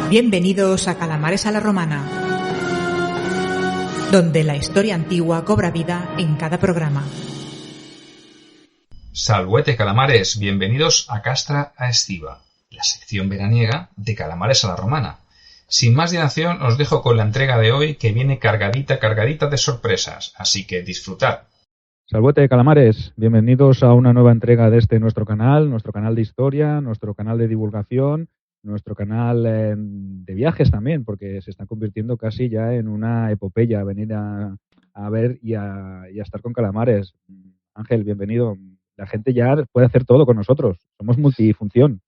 Bienvenidos a Calamares a la Romana, donde la historia antigua cobra vida en cada programa. Salvete calamares, bienvenidos a Castra a Estiva, la sección veraniega de Calamares a la Romana. Sin más dilación os dejo con la entrega de hoy, que viene cargadita de sorpresas, así que disfrutad. Salvete calamares, bienvenidos a una nueva entrega de nuestro canal de historia, nuestro canal de divulgación, nuestro canal de viajes también, porque se está convirtiendo casi ya en una epopeya venir a ver y a estar con calamares. Ángel, bienvenido. La gente ya puede hacer todo con nosotros, somos multifunción.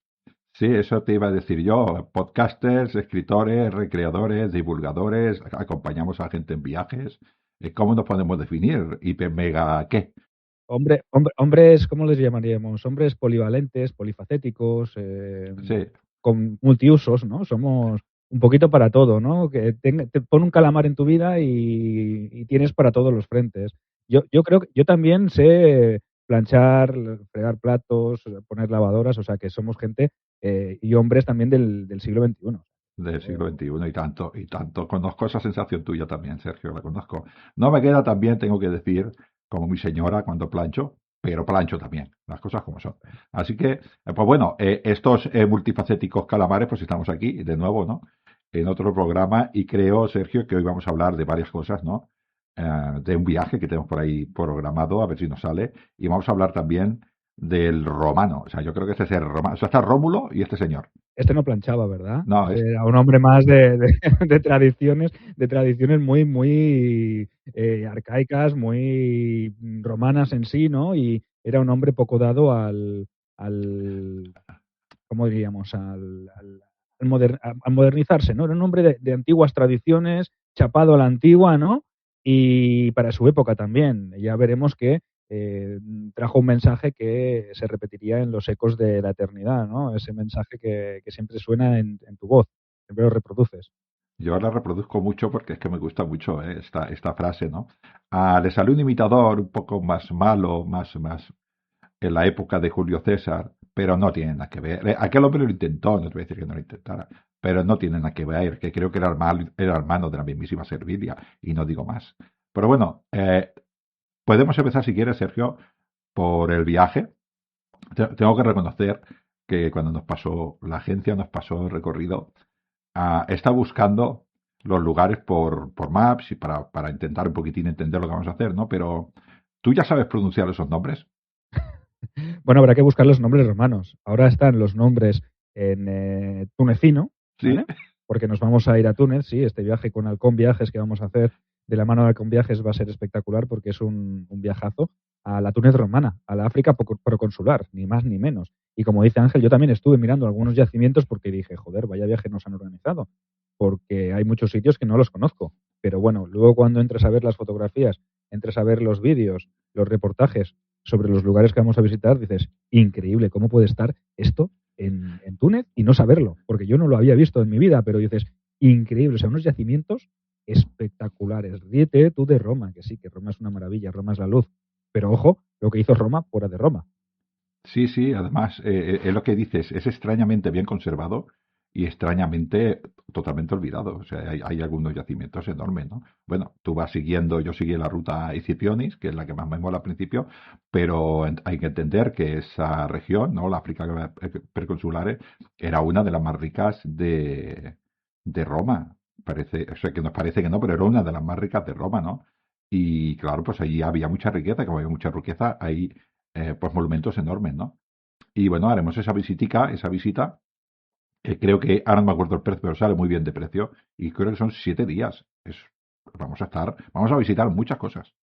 Sí, eso te iba a decir yo. Podcasters, escritores, recreadores, divulgadores, acompañamos a gente en viajes. ¿Cómo nos podemos definir? ¿Hiper mega qué? Hombres, ¿cómo les llamaríamos? Hombres polivalentes, polifacéticos, Sí. con multiusos, ¿no? Somos un poquito para todo, ¿no? Que te pone un calamar en tu vida y tienes para todos los frentes. Yo creo que yo también sé planchar, fregar platos, poner lavadoras, o sea que somos gente y hombres también del siglo XXI. Del siglo XXI y tanto. Conozco esa sensación tuya también, Sergio, la conozco. No me queda también, tengo que decir, como mi señora cuando plancho, pero plancho también, las cosas como son. Así que, pues bueno, estos multifacéticos calamares, pues estamos aquí de nuevo, ¿no? En otro programa y creo, Sergio, que hoy vamos a hablar de varias cosas, ¿no? De un viaje que tenemos por ahí programado, a ver si nos sale, y vamos a hablar también del romano. O sea, yo creo que este es el romano. O sea, está Rómulo y este señor. Este no planchaba, ¿verdad? No, Era un hombre más de tradiciones muy arcaicas, muy romanas en sí, ¿no? Y era un hombre poco dado al ¿cómo diríamos? A modernizarse, ¿no? Era un hombre de antiguas tradiciones, chapado a la antigua, ¿no? Y para su época también. Ya veremos que trajo un mensaje que se repetiría en los ecos de la eternidad, ¿no? Ese mensaje que siempre suena en tu voz, siempre lo reproduces. yo la reproduzco mucho porque es que me gusta mucho esta frase, ¿no? Le salió un imitador un poco más malo, más en la época de Julio César, pero no tiene nada que ver. Aquel hombre lo intentó, no te voy a decir que no lo intentara, pero no tiene nada que ver, que creo que era hermano de la mismísima Servilia, y no digo más. Pero bueno, podemos empezar si quieres, Sergio, por el viaje. Tengo que reconocer que cuando la agencia nos pasó el recorrido, está buscando los lugares por Maps y para intentar un poquitín entender lo que vamos a hacer, ¿no? Pero tú ya sabes pronunciar esos nombres. Bueno, habrá que buscar los nombres romanos. Ahora están los nombres en tunecino, ¿vale? Sí. Porque nos vamos a ir a Túnez, sí, este viaje con Halcón Viajes que vamos a hacer de la mano de Halcón Viajes va a ser espectacular porque es un viajazo a la Túnez romana, a la África proconsular, ni más ni menos. Y como dice Ángel, yo también estuve mirando algunos yacimientos porque dije, joder, vaya viaje nos han organizado, porque hay muchos sitios que no los conozco. Pero bueno, luego cuando entres a ver las fotografías, entres a ver los vídeos, los reportajes sobre los lugares que vamos a visitar, dices, increíble, ¿cómo puede estar esto en Túnez y no saberlo? Porque yo no lo había visto en mi vida, pero dices, increíble, o sea, unos yacimientos espectaculares. Ríete tú de Roma, que sí, que Roma es una maravilla, Roma es la luz. Pero ojo, lo que hizo Roma fuera de Roma. Sí, además, es lo que dices, es extrañamente bien conservado y extrañamente totalmente olvidado. O sea, hay algunos yacimientos enormes, ¿no? Bueno, tú vas siguiendo, yo seguí la ruta Escipionis, que es la que más me mola al principio, pero hay que entender que esa región, ¿no? La África preconsulares, era una de las más ricas de Roma. Parece, o sea, que nos parece que no, pero era una de las más ricas de Roma, ¿no? Y claro, pues allí había mucha riqueza, como había mucha riqueza, hay pues monumentos enormes, ¿no? Y bueno, haremos esa visita, que creo que, ahora no me acuerdo el precio, pero sale muy bien de precio, y creo que son 7 días. Vamos a visitar muchas cosas.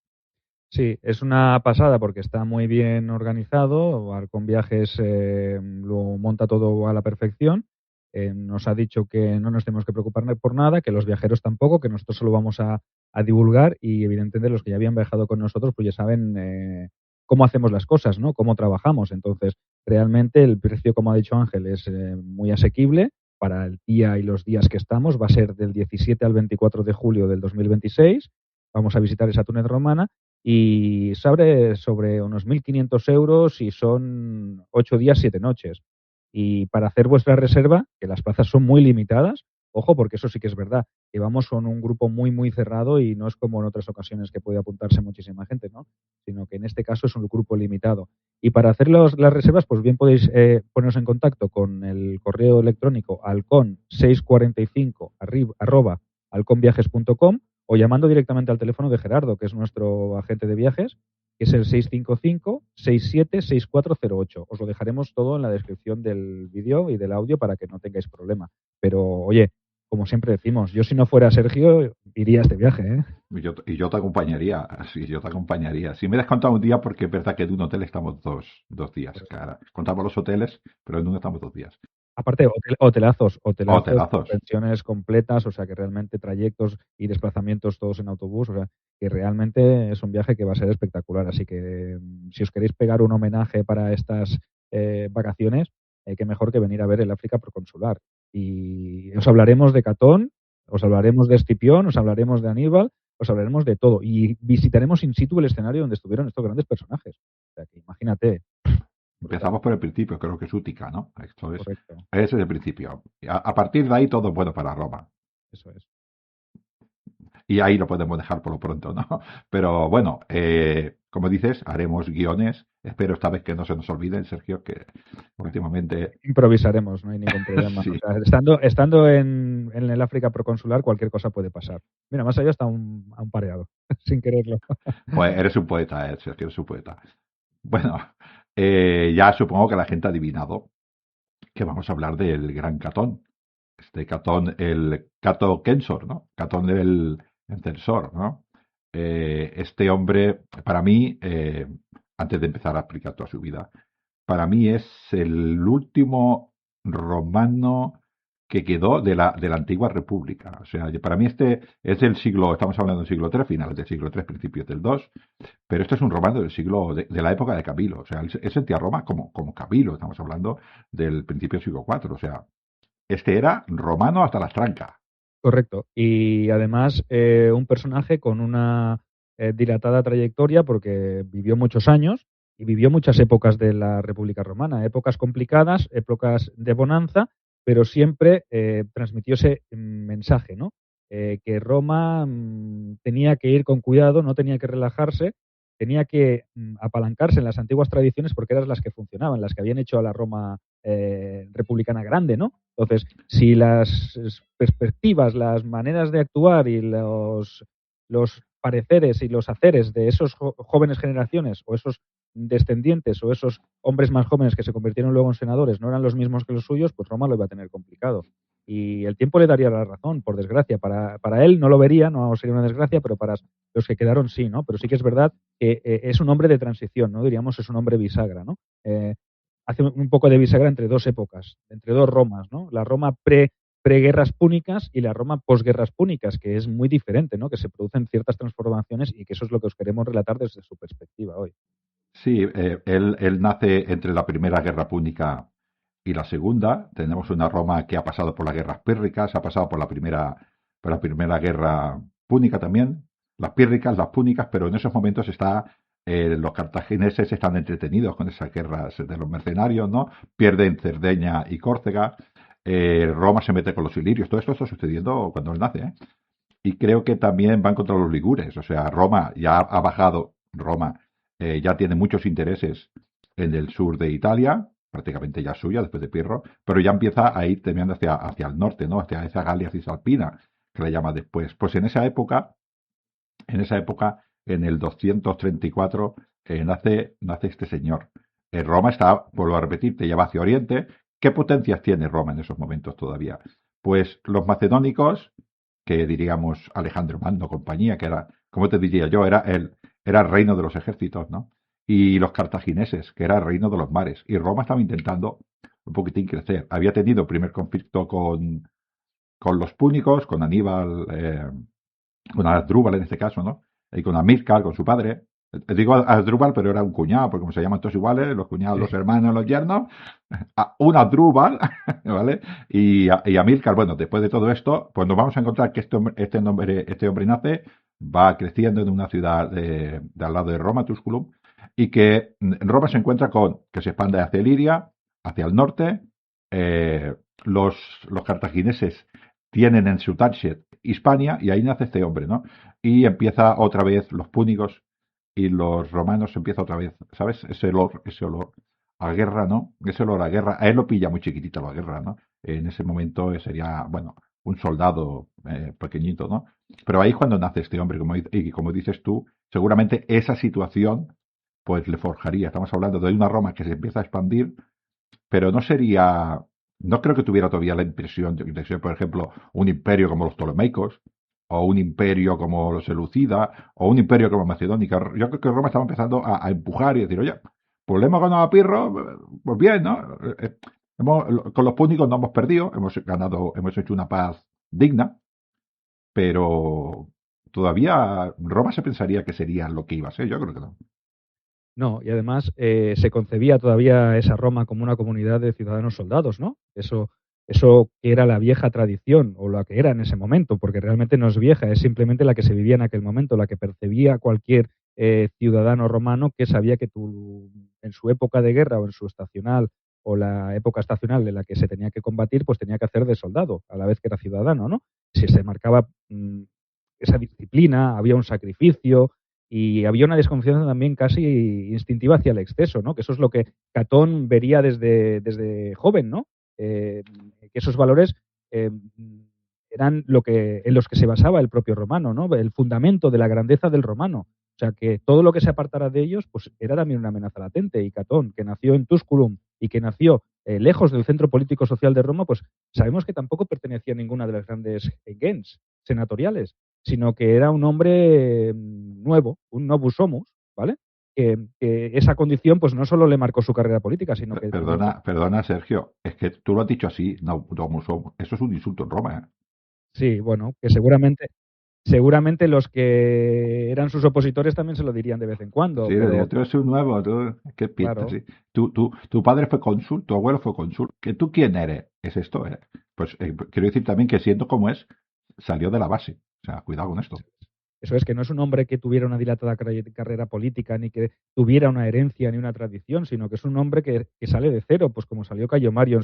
Sí, es una pasada porque está muy bien organizado. Halcón Viajes lo monta todo a la perfección. Nos ha dicho que no nos tenemos que preocupar por nada, que los viajeros tampoco, que nosotros solo vamos a divulgar y evidentemente los que ya habían viajado con nosotros pues ya saben cómo hacemos las cosas, ¿no? Cómo trabajamos. Entonces, realmente el precio, como ha dicho Ángel, es muy asequible para el día y los días que estamos. Va a ser del 17 al 24 de julio del 2026. Vamos a visitar esa Túnez romana y se abre sobre unos 1.500 euros y son 8 días, 7 noches. Y para hacer vuestra reserva, que las plazas son muy limitadas, ojo, porque eso sí que es verdad, que vamos con un grupo muy, muy cerrado y no es como en otras ocasiones que puede apuntarse muchísima gente, ¿no? Sino que en este caso es un grupo limitado. Y para hacer las reservas, pues bien podéis poneros en contacto con el correo electrónico halcon645 @halconviajes.com o llamando directamente al teléfono de Gerardo, que es nuestro agente de viajes, que es el 655-676408. Os lo dejaremos todo en la descripción del vídeo y del audio para que no tengáis problema. Pero, oye, como siempre decimos, yo si no fuera Sergio, iría a este viaje, ¿eh? Y yo te acompañaría, sí, yo te acompañaría. Si me das contado un día, porque es verdad que en un hotel estamos dos días, cara. Contamos los hoteles, pero en uno estamos 2 días. Aparte, hotelazos, Hotelazos. pensiones completas, o sea que realmente trayectos y desplazamientos todos en autobús, o sea que realmente es un viaje que va a ser espectacular. Así que si os queréis pegar un homenaje para estas vacaciones, qué mejor que venir a ver el África Proconsular. Y os hablaremos de Catón, os hablaremos de Escipión, os hablaremos de Aníbal, os hablaremos de todo. Y visitaremos in situ el escenario donde estuvieron estos grandes personajes. O sea que imagínate. Empezamos por el principio, creo que es Útica, ¿no? Correcto, Ese es el principio. A partir de ahí todo es bueno para Roma. eso es. Y ahí lo podemos dejar por lo pronto, ¿no? Pero bueno, como dices, haremos guiones. Espero esta vez que no se nos olviden, Sergio, que últimamente... Improvisaremos, no hay ningún problema. Sí. O sea, estando en el África Proconsular, cualquier cosa puede pasar. Mira, más allá está un pareado, sin quererlo. Pues eres un poeta, Sergio, eres un poeta. Bueno, ya supongo que la gente ha adivinado que vamos a hablar del Gran Catón. Este Catón, el Cato Kensor, ¿no? Catón el Encensor, ¿no? Este hombre, para mí, antes de empezar a explicar toda su vida, para mí es el último romano que quedó de la antigua república. O sea, para mí este es del siglo, estamos hablando del siglo III, finales del siglo III, principios del II, pero este es un romano del siglo, de la época de Camilo. O sea, él sentía Roma como Camilo, estamos hablando del principio del siglo IV. O sea, este era romano hasta las trancas. Correcto. Y además, un personaje con una dilatada trayectoria porque vivió muchos años y vivió muchas épocas de la República Romana, épocas complicadas, épocas de bonanza, pero siempre transmitió ese mensaje, ¿no? Que Roma tenía que ir con cuidado, no tenía que relajarse, tenía que apalancarse en las antiguas tradiciones porque eran las que funcionaban, las que habían hecho a la Roma republicana grande, ¿no? Entonces, si las perspectivas, las maneras de actuar y los pareceres y los haceres de esos jóvenes generaciones o esos descendientes o esos hombres más jóvenes que se convirtieron luego en senadores no eran los mismos que los suyos, pues Roma lo iba a tener complicado. Y el tiempo le daría la razón, por desgracia. Para él no lo vería, no sería una desgracia, pero para los que quedaron sí, ¿no? Pero sí que es verdad que es un hombre de transición, ¿no? Diríamos es un hombre bisagra, ¿no? Hace un poco de bisagra entre dos épocas, entre dos Romas, ¿no? La Roma preguerras púnicas y la Roma posguerras púnicas, que es muy diferente, ¿no? Que se producen ciertas transformaciones y que eso es lo que os queremos relatar desde su perspectiva hoy. Sí, él nace entre la Primera Guerra Púnica y la Segunda. Tenemos una Roma que ha pasado por las guerras pírricas, ha pasado por la primera Guerra Púnica también, las pírricas, las púnicas, pero en esos momentos los cartagineses están entretenidos con esas guerras de los mercenarios, ¿no? Pierden Cerdeña y Córcega, Roma se mete con los ilirios, todo esto está sucediendo cuando él nace, ¿eh? Y creo que también van contra los ligures, o sea, Roma ya ha bajado, Roma ya tiene muchos intereses en el sur de Italia, prácticamente ya suya después de Pirro, pero ya empieza a ir temiendo hacia el norte, ¿no? Hacia esa Galia Cisalpina, que la llama después. Pues en esa época, en el 234, nace este señor. Roma está, vuelvo a repetir, te lleva hacia Oriente. ¿Qué potencias tiene Roma en esos momentos todavía? Pues los macedónicos, que diríamos Alejandro Magno, compañía, que era, ¿cómo te diría yo? Era el reino de los ejércitos, ¿no? Y los cartagineses, que era el reino de los mares. Y Roma estaba intentando un poquitín crecer. Había tenido el primer conflicto con los púnicos, con Aníbal, con Asdrúbal en este caso, ¿no? Y con Amílcar, con su padre. Digo Asdrúbal, pero era un cuñado, porque como se llaman todos iguales, los cuñados, los hermanos, los yernos, un Asdrúbal, ¿vale? Y Amílcar, bueno, después de todo esto, pues nos vamos a encontrar que este hombre nace, va creciendo en una ciudad de al lado de Roma, Tusculum, y que en Roma se encuentra con que se expande hacia Iliria, hacia el norte, los cartagineses tienen en su target Hispania y ahí nace este hombre, ¿no? Y empieza otra vez los púnicos y los romanos empieza otra vez, ¿sabes? Ese olor a guerra, ¿no? Ese olor a guerra, a él lo pilla muy chiquitito la guerra, ¿no? En ese momento sería, bueno, un soldado pequeñito, ¿no? Pero ahí es cuando nace este hombre, y como dices tú, seguramente esa situación pues le forjaría. Estamos hablando de una Roma que se empieza a expandir, pero no creo que tuviera todavía la impresión de ser, por ejemplo, un imperio como los Ptolomeicos, o un imperio como los Seleucida, o un imperio como Macedónica. Yo creo que Roma estaba empezando a empujar y decir, oye, pues le hemos ganado a Pirro, pues bien, ¿no? Con los púnicos no hemos perdido, hemos ganado, hemos hecho una paz digna, pero todavía Roma se pensaría que sería lo que iba a ser, yo creo que no. No, y además se concebía todavía esa Roma como una comunidad de ciudadanos soldados, ¿no? Eso que era la vieja tradición, o la que era en ese momento, porque realmente no es vieja, es simplemente la que se vivía en aquel momento, la que percibía cualquier ciudadano romano que sabía que en su época de guerra o en su estacional o la época estacional en la que se tenía que combatir, pues tenía que hacer de soldado, a la vez que era ciudadano, ¿no? Si se marcaba esa disciplina, había un sacrificio, y había una desconfianza también casi instintiva hacia el exceso, ¿no? Que eso es lo que Catón vería desde joven, ¿no? Que esos valores eh, eran en los que se basaba el propio romano, ¿no? El fundamento de la grandeza del romano. O sea, que todo lo que se apartara de ellos, pues era también una amenaza latente. Y Catón, que nació en Tusculum y que nació lejos del centro político social de Roma, pues sabemos que tampoco pertenecía a ninguna de las grandes gens senatoriales, sino que era un hombre nuevo, un novus homus, ¿vale? Que esa condición pues no solo le marcó su carrera política, sino que también... Perdona, Sergio, es que tú lo has dicho así, no, eso es un insulto en Roma, ¿eh? Sí, bueno, que seguramente los que eran sus opositores también se lo dirían de vez en cuando, Sí, pero tú eres un nuevo, ¿qué piensas? claro, Sí. Tu padre fue cónsul, tu abuelo fue cónsul. ¿Que tú quién eres? Es esto, ¿eh? Pues quiero decir también que siendo como es, salió de la base. O sea, cuidado con esto. eso es que no es un hombre que tuviera una dilatada carrera política, ni que tuviera una herencia ni una tradición, sino que es un hombre que sale de cero, pues como salió Cayo Mario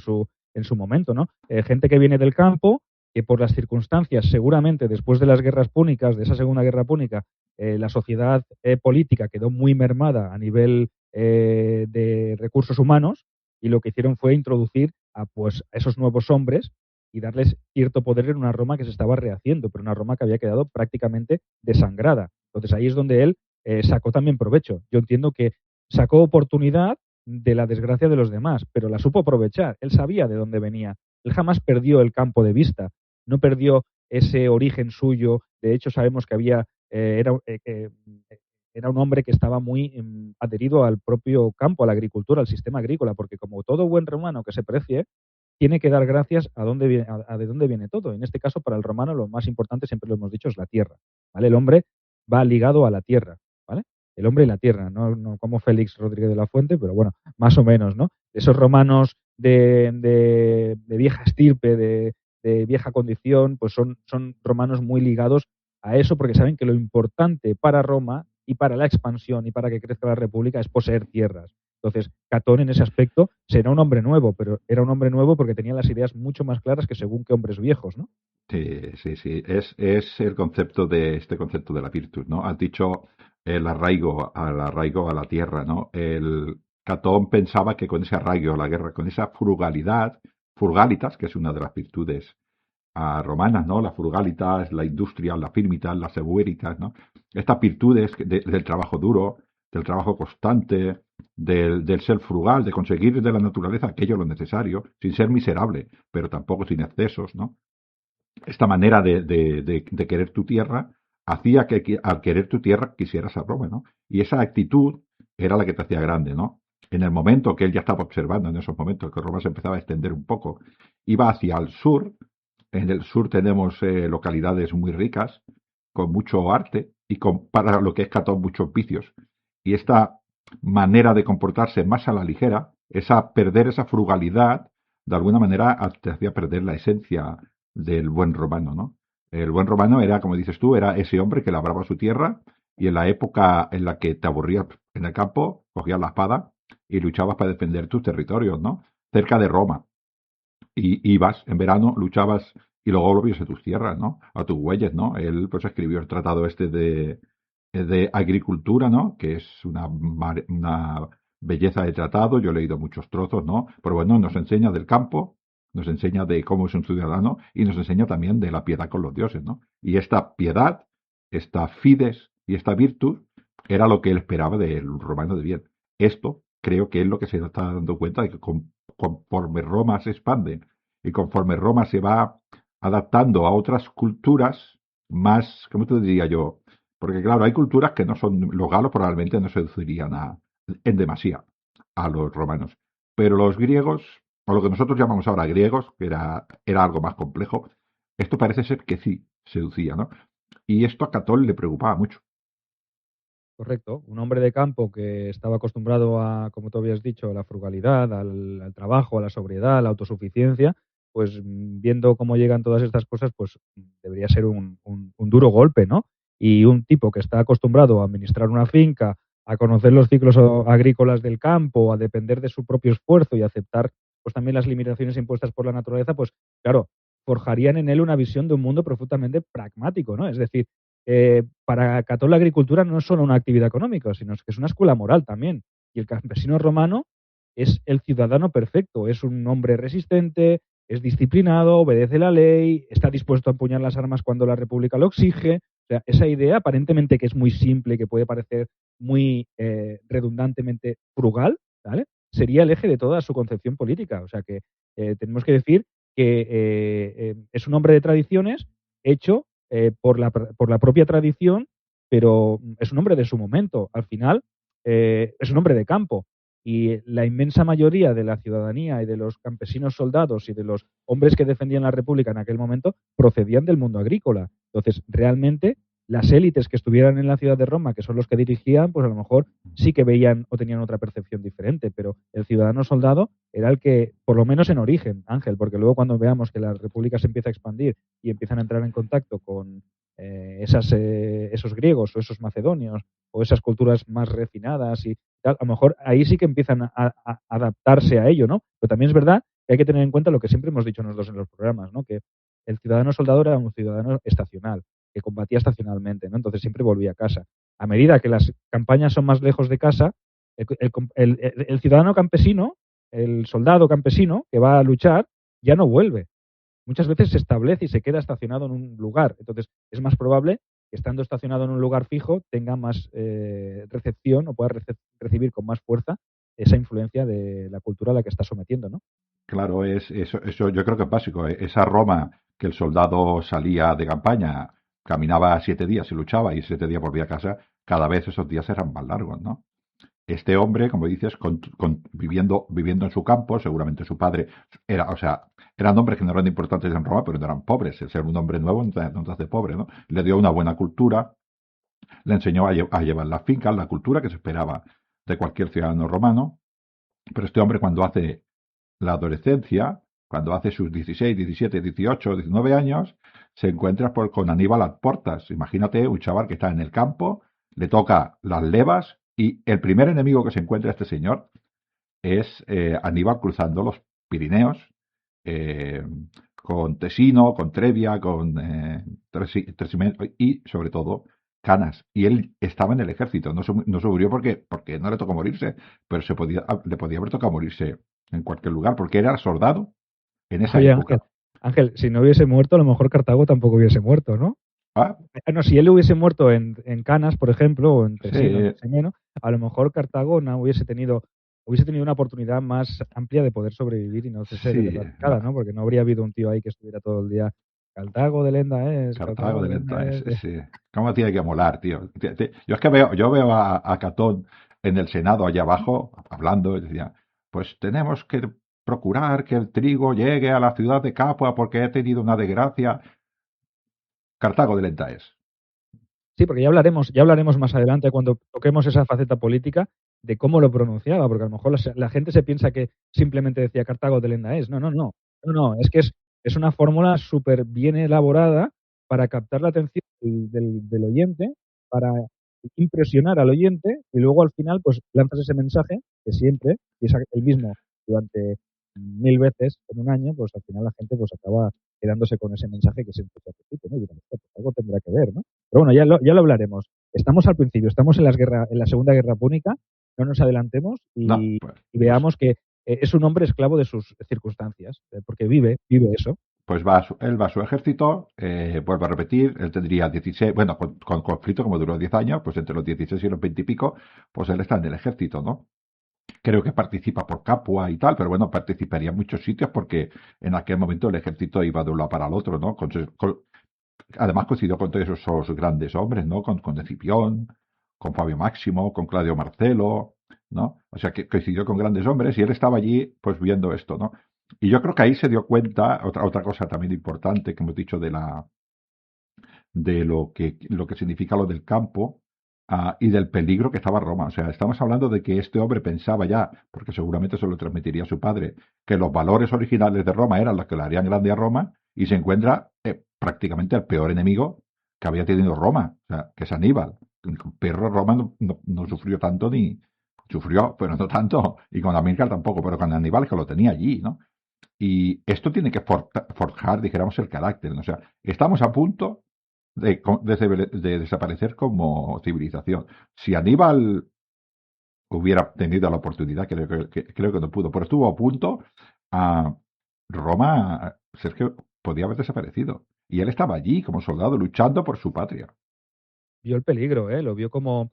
en su momento, ¿no? Gente que viene del campo, que por las circunstancias, seguramente después de las guerras púnicas, de esa segunda guerra púnica, la sociedad política quedó muy mermada a nivel de recursos humanos, y lo que hicieron fue introducir pues, a esos nuevos hombres y darles cierto poder en una Roma que se estaba rehaciendo, pero una Roma que había quedado prácticamente desangrada. Entonces ahí es donde él sacó también provecho. Yo entiendo que sacó oportunidad de la desgracia de los demás, pero la supo aprovechar. Él sabía de dónde venía. Él jamás perdió el campo de vista, no perdió ese origen suyo. De hecho, sabemos que era un hombre que estaba muy adherido al propio campo, a la agricultura, al sistema agrícola, porque como todo buen romano que se precie, tiene que dar gracias de dónde viene todo. En este caso, para el romano, lo más importante, siempre lo hemos dicho, es la tierra. ¿Vale? El hombre va ligado a la tierra, ¿vale? El hombre y la tierra, no como Félix Rodríguez de la Fuente, pero bueno, más o menos, ¿no? Esos romanos de vieja estirpe, de vieja condición, pues son romanos muy ligados a eso, porque saben que lo importante para Roma y para la expansión y para que crezca la república es poseer tierras. Entonces, Catón en ese aspecto será un hombre nuevo, pero era un hombre nuevo porque tenía las ideas mucho más claras que según qué hombres viejos, ¿no? Sí, sí, sí. Es el concepto este concepto de la virtud, ¿no? Has dicho el arraigo a la tierra, ¿no? El Catón pensaba que con ese arraigo a la guerra, con esa frugalitas, que es una de las virtudes romanas, ¿no? La frugalitas, la industria, la firmitas, la severitas, ¿no? Estas virtudes del trabajo duro, del trabajo constante, del ser frugal, de conseguir de la naturaleza aquello lo necesario, sin ser miserable, pero tampoco sin excesos, ¿no? Esta manera de querer tu tierra hacía que al querer tu tierra quisieras a Roma, ¿no? Y esa actitud era la que te hacía grande, ¿no? En el momento que él ya estaba observando, en esos momentos que Roma se empezaba a extender un poco, iba hacia el sur. En el sur tenemos localidades muy ricas, con mucho arte y para lo que es Catón muchos vicios. Y esta manera de comportarse más a la ligera, perder esa frugalidad, de alguna manera te hacía perder la esencia del buen romano, ¿no? El buen romano era, como dices tú, era ese hombre que labraba su tierra y en la época en la que te aburrías en el campo, cogías la espada y luchabas para defender tus territorios, ¿no? Cerca de Roma. Y ibas en verano, luchabas y luego volvió a tus tierras, ¿no? A tus bueyes, ¿no? Él pues escribió el tratado este de agricultura, ¿no? Que es una belleza de tratado, yo he leído muchos trozos, ¿no? Pero bueno, nos enseña del campo, nos enseña de cómo es un ciudadano y nos enseña también de la piedad con los dioses, ¿no? Y esta piedad, esta fides y esta virtud era lo que él esperaba del romano de bien. Esto creo que es lo que se está dando cuenta de que conforme Roma se expande y conforme Roma se va adaptando a otras culturas más, ¿cómo te diría yo? Porque claro, hay culturas que no son, los galos probablemente no seducirían en demasía a los romanos, pero los griegos, o lo que nosotros llamamos ahora griegos, que era algo más complejo, esto parece ser que sí seducía, ¿no? Y esto a Catón le preocupaba mucho. Correcto. Un hombre de campo que estaba acostumbrado a, como tú habías dicho, a la frugalidad, al trabajo, a la sobriedad, a la autosuficiencia, pues viendo cómo llegan todas estas cosas, pues debería ser un duro golpe, ¿no? Y un tipo que está acostumbrado a administrar una finca, a conocer los ciclos agrícolas del campo, a depender de su propio esfuerzo y aceptar pues también las limitaciones impuestas por la naturaleza, pues claro, forjarían en él una visión de un mundo profundamente pragmático, ¿no? Es decir, para Catón la agricultura no es solo una actividad económica, sino que es una escuela moral también. Y el campesino romano es el ciudadano perfecto, es un hombre resistente, es disciplinado, obedece la ley, está dispuesto a empuñar las armas cuando la República lo exige. O sea, esa idea, aparentemente que es muy simple, que puede parecer muy redundantemente frugal, ¿vale? Sería el eje de toda su concepción política. O sea que tenemos que decir que es un hombre de tradiciones hecho por la propia tradición, pero es un hombre de su momento. Al final, es un hombre de campo. Y la inmensa mayoría de la ciudadanía y de los campesinos soldados y de los hombres que defendían la República en aquel momento procedían del mundo agrícola. Entonces, realmente, las élites que estuvieran en la ciudad de Roma, que son los que dirigían, pues a lo mejor sí que veían o tenían otra percepción diferente, pero el ciudadano soldado era el que, por lo menos en origen, Ángel, porque luego cuando veamos que la República se empieza a expandir y empiezan a entrar en contacto con esos griegos o esos macedonios o esas culturas más refinadas y tal, a lo mejor ahí sí que empiezan a adaptarse a ello, ¿no? Pero también es verdad que hay que tener en cuenta lo que siempre hemos dicho nosotros en los programas, ¿no? Que el ciudadano soldado era un ciudadano estacional, que combatía estacionalmente, ¿no? Entonces siempre volvía a casa. A medida que las campañas son más lejos de casa, el ciudadano campesino, el soldado campesino que va a luchar, ya no vuelve. Muchas veces se establece y se queda estacionado en un lugar. Entonces, es más probable que estando estacionado en un lugar fijo tenga más recepción o pueda recibir con más fuerza esa influencia de la cultura a la que está sometiendo, ¿no? Claro, eso yo creo que es básico. Esa Roma que el soldado salía de campaña, caminaba 7 días y luchaba y 7 días volvía a casa, cada vez esos días eran más largos, ¿no? Este hombre, como dices, viviendo en su campo, seguramente su padre o sea, eran hombres que no eran importantes en Roma, pero no eran pobres. El ser un hombre nuevo no te hace pobre, ¿no? Le dio una buena cultura, le enseñó a llevar las fincas, la cultura que se esperaba de cualquier ciudadano romano. Pero este hombre, cuando hace la adolescencia, cuando hace sus 16, 17, 18, 19 años, se encuentra con Aníbal a portas. Imagínate un chaval que está en el campo, le toca las levas y el primer enemigo que se encuentra este señor es Aníbal cruzando los Pirineos eh, con Tesino, con Trevia, con Trasimeno y sobre todo Canas. Y él estaba en el ejército, no se murió porque no le tocó morirse, pero le podía haber tocado morirse en cualquier lugar, porque era soldado en esa Oye, época. Ángel, si no hubiese muerto, a lo mejor Cartago tampoco hubiese muerto, ¿no? Ah, No, si él hubiese muerto en Canas, por ejemplo, o en Tesino, en sí, Trasimeno, a lo mejor Cartago no hubiese tenido una oportunidad más amplia de poder sobrevivir y no ser sí, erradicada, ¿no? Porque no habría habido un tío ahí que estuviera todo el día Cartago de Lenda es, Cartago Cartago de de Lenda Lenta, es. sí. ¿Cómo tiene que molar, tío? Yo es que yo veo a Catón en el Senado allá abajo, hablando, y decía, pues tenemos que procurar que el trigo llegue a la ciudad de Capua porque he tenido una desgracia. Cartago de Lenta es. Sí, porque ya hablaremos más adelante cuando toquemos esa faceta política de cómo lo pronunciaba, porque a lo mejor la gente se piensa que simplemente decía Cartago de Lenda es. No, no, no. No, no, es que es una fórmula súper bien elaborada para captar la atención del oyente, para impresionar al oyente y luego al final pues lanzas ese mensaje que siempre, y es el mismo durante 1000 veces en un año, pues al final la gente pues acaba quedándose con ese mensaje que siempre se repite, ¿no? Y dirán, "Hostia, pues algo tendrá que ver, ¿no?". Pero bueno, ya lo hablaremos. Estamos al principio, estamos en la Segunda Guerra Púnica, no nos adelantemos No, y veamos que es un hombre esclavo de sus circunstancias, porque vive eso. pues él va a su ejército, vuelvo a repetir, él tendría 16, bueno, con conflicto como duró 10 años, pues entre los 16 y los 20 y pico, pues él está en el ejército, ¿no? Creo que participa por Capua y tal, pero bueno, participaría en muchos sitios porque en aquel momento el ejército iba de un lado para el otro, ¿no? Además coincidió con todos esos grandes hombres, ¿no? Con Escipión, con Fabio Máximo, con Claudio Marcelo, ¿no? O sea, que coincidió con grandes hombres y él estaba allí, pues viendo esto, ¿no? Y yo creo que ahí se dio cuenta, otra cosa también importante que hemos dicho de lo que significa lo del campo, y del peligro que estaba Roma. O sea, estamos hablando de que este hombre pensaba ya, porque seguramente se lo transmitiría a su padre, que los valores originales de Roma eran los que le harían grande a Roma, y se encuentra prácticamente el peor enemigo que había tenido Roma, o sea, que es Aníbal. Pero Roma no sufrió tanto ni sufrió, pero no tanto, y con Amílcar tampoco, pero con Aníbal que lo tenía allí, ¿no? Y esto tiene que forjar, dijéramos, el carácter, ¿no? O sea, estamos a punto de desaparecer como civilización. Si Aníbal hubiera tenido la oportunidad, creo que no pudo, pero estuvo a punto, a Roma, Sergio, podía haber desaparecido. Y él estaba allí como soldado luchando por su patria. Vio el peligro, lo vio como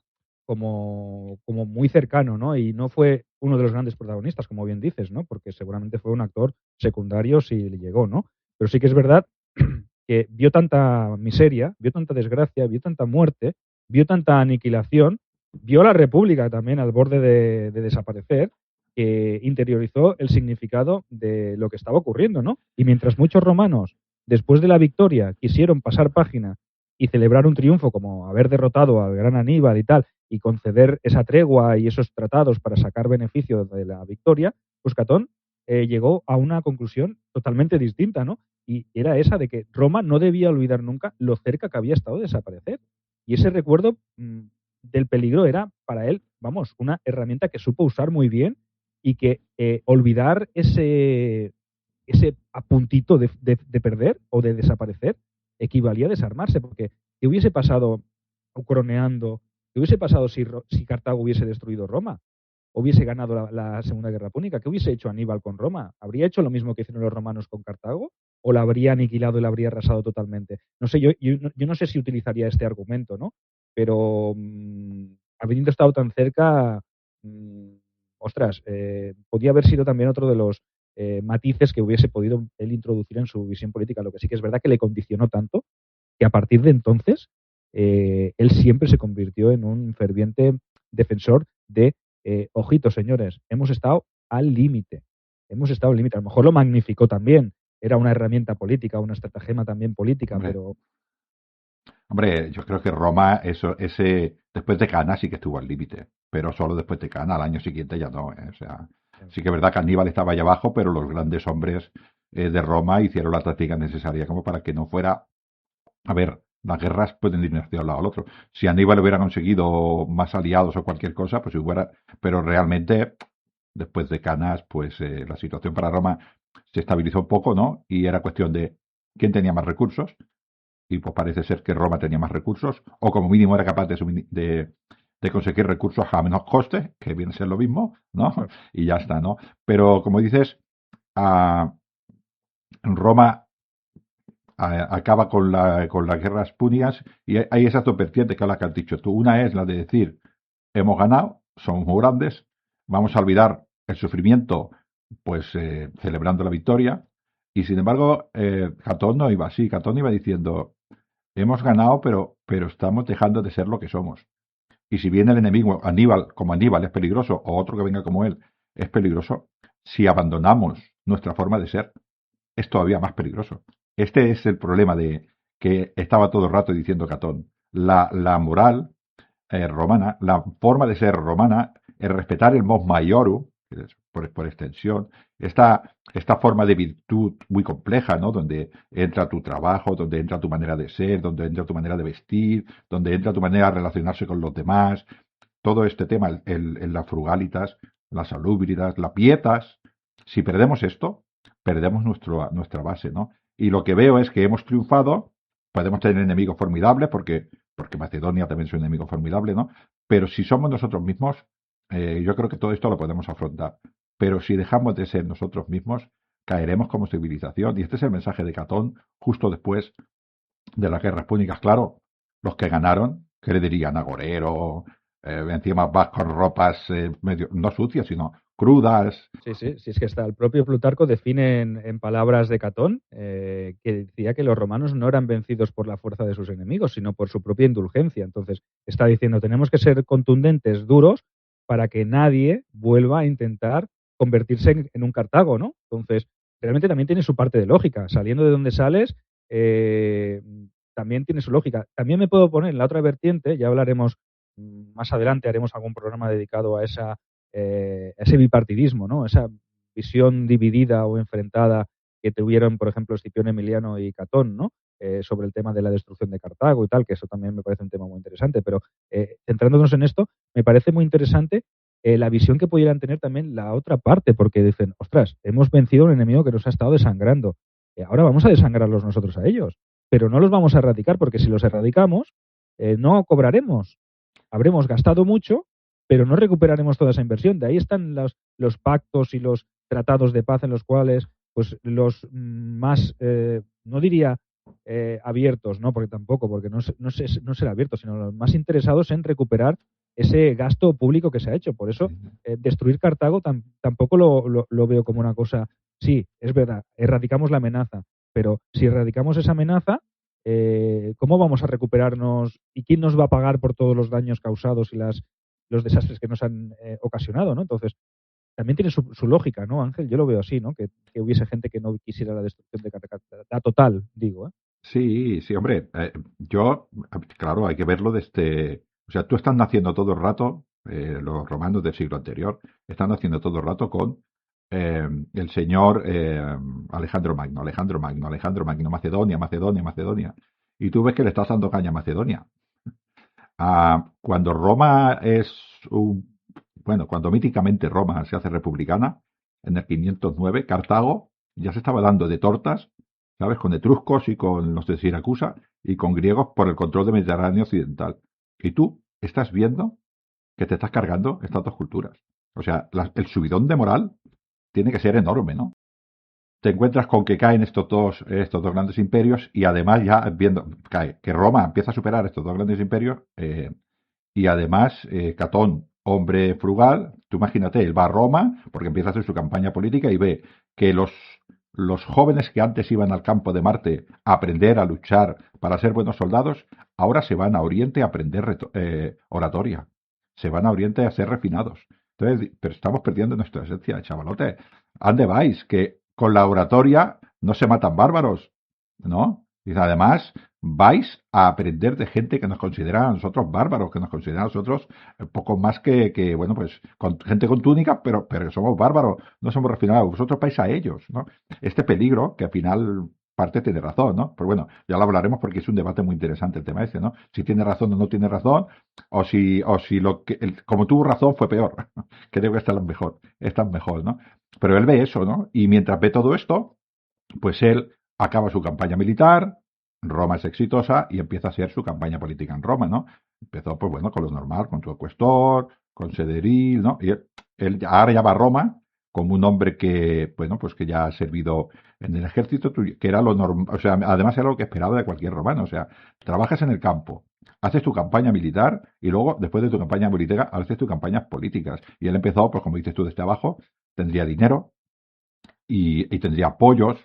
muy cercano, ¿no? Y no fue uno de los grandes protagonistas, como bien dices, ¿no? Porque seguramente fue un actor secundario si le llegó, ¿no? Pero sí que es verdad que vio tanta miseria, vio tanta desgracia, vio tanta muerte, vio tanta aniquilación, vio a la República también al borde de desaparecer, que interiorizó el significado de lo que estaba ocurriendo, ¿no? Y mientras muchos romanos, después de la victoria, quisieron pasar página y celebrar un triunfo como haber derrotado al gran Aníbal y tal, y conceder esa tregua y esos tratados para sacar beneficio de la victoria, pues Catón llegó a una conclusión totalmente distinta, ¿no? Y era esa de que Roma no debía olvidar nunca lo cerca que había estado de desaparecer. Y ese recuerdo del peligro era para él, vamos, una herramienta que supo usar muy bien y que olvidar ese apuntito de perder o de desaparecer equivalía a desarmarse, porque ¿qué hubiese pasado coroneando? ¿Qué hubiese pasado si Cartago hubiese destruido Roma? ¿Hubiese ganado la Segunda Guerra Púnica? ¿Qué hubiese hecho Aníbal con Roma? ¿Habría hecho lo mismo que hicieron los romanos con Cartago? ¿O la habría aniquilado y la habría arrasado totalmente? No sé, yo no sé si utilizaría este argumento, ¿no? Pero habiendo estado tan cerca, ostras, podía haber sido también otro de los matices que hubiese podido él introducir en su visión política. Lo que sí que es verdad que le condicionó tanto que a partir de entonces él siempre se convirtió en un ferviente defensor de ojito, señores, hemos estado al límite. Hemos estado al límite. A lo mejor lo magnificó también. Era una herramienta política, una estratagema también política, Hombre, pero hombre, yo creo que Roma, después de Cana sí que estuvo al límite, pero solo después de Cana, al año siguiente ya no, ¿eh? O sea, sí que es verdad que Aníbal estaba allá abajo, pero los grandes hombres de Roma hicieron la táctica necesaria como para que no fuera. A ver, las guerras pueden ir de un lado al otro. Si Aníbal hubiera conseguido más aliados o cualquier cosa, pues hubiera. Pero realmente, después de Canas, pues la situación para Roma se estabilizó un poco, ¿no? Y era cuestión de quién tenía más recursos. Y pues parece ser que Roma tenía más recursos, o como mínimo era capaz de conseguir recursos a menos coste, que viene a ser lo mismo, ¿no? Y ya está, ¿no? Pero como dices, a Roma acaba con las guerras púnicas y hay esas dos vertientes que es la que has dicho tú. Una es la de decir, hemos ganado, somos muy grandes, vamos a olvidar el sufrimiento, pues celebrando la victoria. Y sin embargo, Catón no iba así. Catón iba diciendo, hemos ganado, pero estamos dejando de ser lo que somos. Y si viene el enemigo, Aníbal, como Aníbal es peligroso, o otro que venga como él es peligroso, si abandonamos nuestra forma de ser, es todavía más peligroso. Este es el problema de que estaba todo el rato diciendo Catón. La moral romana, la forma de ser romana es respetar el mos maiorum, por extensión, esta forma de virtud muy compleja, ¿no? Donde entra tu trabajo, donde entra tu manera de ser, donde entra tu manera de vestir, donde entra tu manera de relacionarse con los demás, todo este tema, la frugalitas, la salubritas, la pietas. Si perdemos esto, perdemos nuestra base, ¿no? Y lo que veo es que hemos triunfado, podemos tener enemigos formidables, porque Macedonia también es un enemigo formidable, ¿no? Pero si somos nosotros mismos, yo creo que todo esto lo podemos afrontar. Pero si dejamos de ser nosotros mismos, caeremos como civilización. Y este es el mensaje de Catón justo después de las guerras púnicas. Claro, los que ganaron, ¿qué le dirían? Agorero, encima vas con ropas medio, no sucias, sino crudas. Sí, sí, es que está el propio Plutarco define en palabras de Catón que decía que los romanos no eran vencidos por la fuerza de sus enemigos, sino por su propia indulgencia. Entonces, está diciendo, tenemos que ser contundentes, duros, para que nadie vuelva a intentar convertirse en un Cartago, ¿no? Entonces, realmente también tiene su parte de lógica. Saliendo de donde sales, eh, también tiene su lógica. También me puedo poner en la otra vertiente, ya hablaremos más adelante, haremos algún programa dedicado a ese bipartidismo, ¿no? Esa visión dividida o enfrentada que tuvieron, por ejemplo, Escipión Emiliano y Catón, ¿no? Sobre el tema de la destrucción de Cartago y tal, que eso también me parece un tema muy interesante. Pero centrándonos en esto, me parece muy interesante la visión que pudieran tener también la otra parte, porque dicen, ostras, hemos vencido a un enemigo que nos ha estado desangrando. Ahora vamos a desangrarlos nosotros a ellos, pero no los vamos a erradicar, porque si los erradicamos, no cobraremos. Habremos gastado mucho, pero no recuperaremos toda esa inversión. De ahí están los pactos y los tratados de paz en los cuales pues los más, no diría abiertos, ¿no? Porque tampoco, porque no será abierto, sino los más interesados en recuperar ese gasto público que se ha hecho. Por eso, destruir Cartago tampoco lo veo como una cosa. Sí, es verdad, erradicamos la amenaza, pero si erradicamos esa amenaza, ¿cómo vamos a recuperarnos y quién nos va a pagar por todos los daños causados y los desastres que nos han ocasionado, ¿no? Entonces, también tiene su lógica, ¿no, Ángel? Yo lo veo así, ¿no? Que hubiese gente que no quisiera la destrucción de Cartago, la total, digo, ¿eh? Sí, sí, hombre, claro, hay que verlo desde, o sea, tú estás naciendo todo el rato, los romanos del siglo anterior, están naciendo todo el rato con el señor Alejandro Magno, Alejandro Magno, Alejandro Magno, Macedonia, Macedonia, Macedonia. Y tú ves que le estás dando caña a Macedonia. Cuando Roma es bueno, cuando míticamente Roma se hace republicana, en el 509, Cartago ya se estaba dando de tortas, ¿sabes? Con etruscos y con los de Siracusa y con griegos por el control del Mediterráneo occidental. Y tú estás viendo que te estás cargando estas dos culturas. O sea, el subidón de moral tiene que ser enorme, ¿no? Te encuentras con que caen estos dos grandes imperios y además ya viendo que Roma empieza a superar estos dos grandes imperios y además Catón, hombre frugal, tú imagínate, él va a Roma porque empieza a hacer su campaña política y ve que los jóvenes que antes iban al campo de Marte a aprender a luchar para ser buenos soldados, ahora se van a Oriente a aprender oratoria, se van a Oriente a ser refinados. Entonces, pero estamos perdiendo nuestra esencia, chavalote. ¿A dónde vais? Que con la oratoria no se matan bárbaros, ¿no? Y además, vais a aprender de gente que nos considera a nosotros bárbaros, que nos considera a nosotros poco más bueno, pues gente con túnica, pero somos bárbaros, no somos refinados. Vosotros vais a ellos, ¿no? Este peligro, que al final parte tiene razón, ¿no? Pero bueno, ya lo hablaremos porque es un debate muy interesante el tema este, ¿no? Si tiene razón o no tiene razón, o si como tuvo razón fue peor. Creo que esta es mejor, ¿no? Pero él ve eso, ¿no? Y mientras ve todo esto, pues él acaba su campaña militar, Roma es exitosa y empieza a hacer su campaña política en Roma, ¿no? Empezó, pues bueno, con lo normal, con su cuestor, con sederil, ¿no? Y él ahora ya va a Roma como un hombre que, bueno, pues que ya ha servido en el ejército, que era lo normal, o sea, además era lo que esperaba de cualquier romano, o sea, trabajas en el campo, haces tu campaña militar y luego, después de tu campaña militar, haces tus campañas políticas. Y él empezó, pues como dices tú, desde abajo, tendría dinero y tendría apoyos,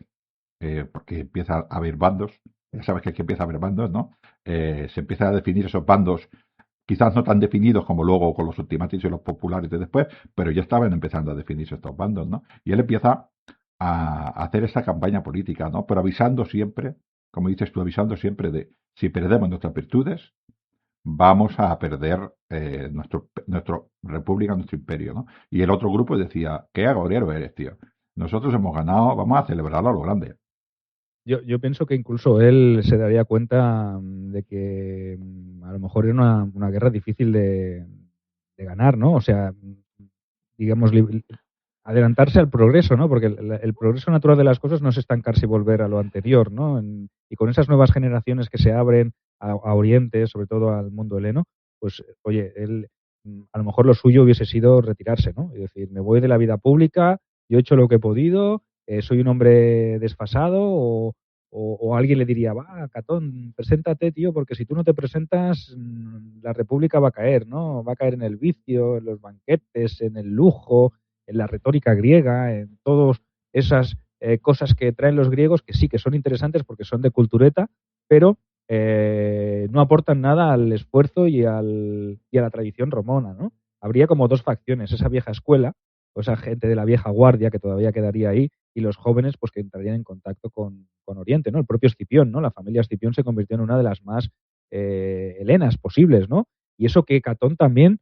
porque empieza a haber bandos, ya sabes que aquí empieza a haber bandos, ¿no? Se empiezan a definir esos bandos, quizás no tan definidos como luego con los ultimáticos y los populares de después, pero ya estaban empezando a definirse estos bandos, ¿no? Y él empieza a hacer esa campaña política, ¿no? Pero avisando siempre, como dices tú, avisando siempre de si perdemos nuestras virtudes, vamos a perder nuestra república, nuestro imperio, ¿no? Y el otro grupo decía, qué agorero eres, tío. Nosotros hemos ganado, vamos a celebrarlo a lo grande. Yo pienso que incluso él se daría cuenta de que a lo mejor era una guerra difícil de ganar, ¿no? O sea, digamos, adelantarse al progreso, ¿no? Porque el progreso natural de las cosas no es estancarse y volver a lo anterior, ¿no? Y con esas nuevas generaciones que se abren a Oriente, sobre todo al mundo heleno, pues, oye, él, a lo mejor lo suyo hubiese sido retirarse, ¿no? Es decir, me voy de la vida pública, yo he hecho lo que he podido, soy un hombre desfasado, o alguien le diría, va, Catón, preséntate, tío, porque si tú no te presentas, la República va a caer, ¿no? Va a caer en el vicio, en los banquetes, en el lujo, en la retórica griega, en todas esas cosas que traen los griegos, que sí que son interesantes porque son de cultureta, pero no aportan nada al esfuerzo y a la tradición romana, ¿no? Habría como dos facciones, esa vieja escuela, o esa gente de la vieja guardia que todavía quedaría ahí, y los jóvenes pues que entrarían en contacto con Oriente, ¿no? El propio Escipión, ¿no? La familia Escipión se convirtió en una de las más helenas posibles, ¿no? Y eso que Catón también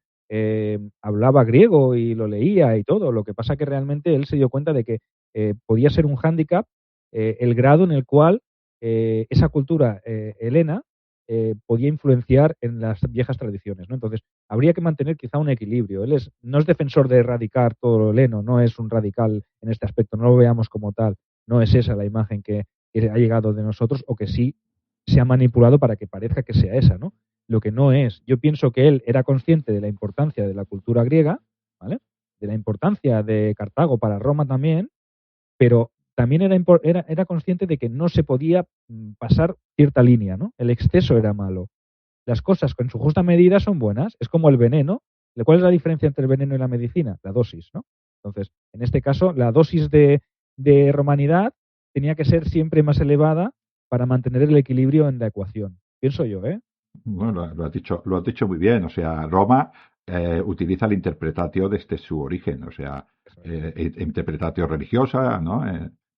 hablaba griego y lo leía y todo. Lo que pasa que realmente él se dio cuenta de que podía ser un hándicap el grado en el cual esa cultura helena podía influenciar en las viejas tradiciones, ¿no? Entonces, habría que mantener quizá un equilibrio. Él no es defensor de erradicar todo lo heleno, no es un radical en este aspecto, no lo veamos como tal, no es esa la imagen que ha llegado de nosotros o que sí se ha manipulado para que parezca que sea esa, ¿no? Lo que no es. Yo pienso que él era consciente de la importancia de la cultura griega, ¿vale? De la importancia de Cartago para Roma también, pero también era consciente de que no se podía pasar cierta línea, ¿no? El exceso era malo. Las cosas con su justa medida son buenas. Es como el veneno. ¿Cuál es la diferencia entre el veneno y la medicina? La dosis, ¿no? Entonces, en este caso, la dosis de romanidad tenía que ser siempre más elevada para mantener el equilibrio en la ecuación. Pienso yo, ¿eh? Bueno, lo has dicho muy bien. O sea, Roma utiliza la interpretatio desde su origen, o sea, interpretatio religiosa, ¿no?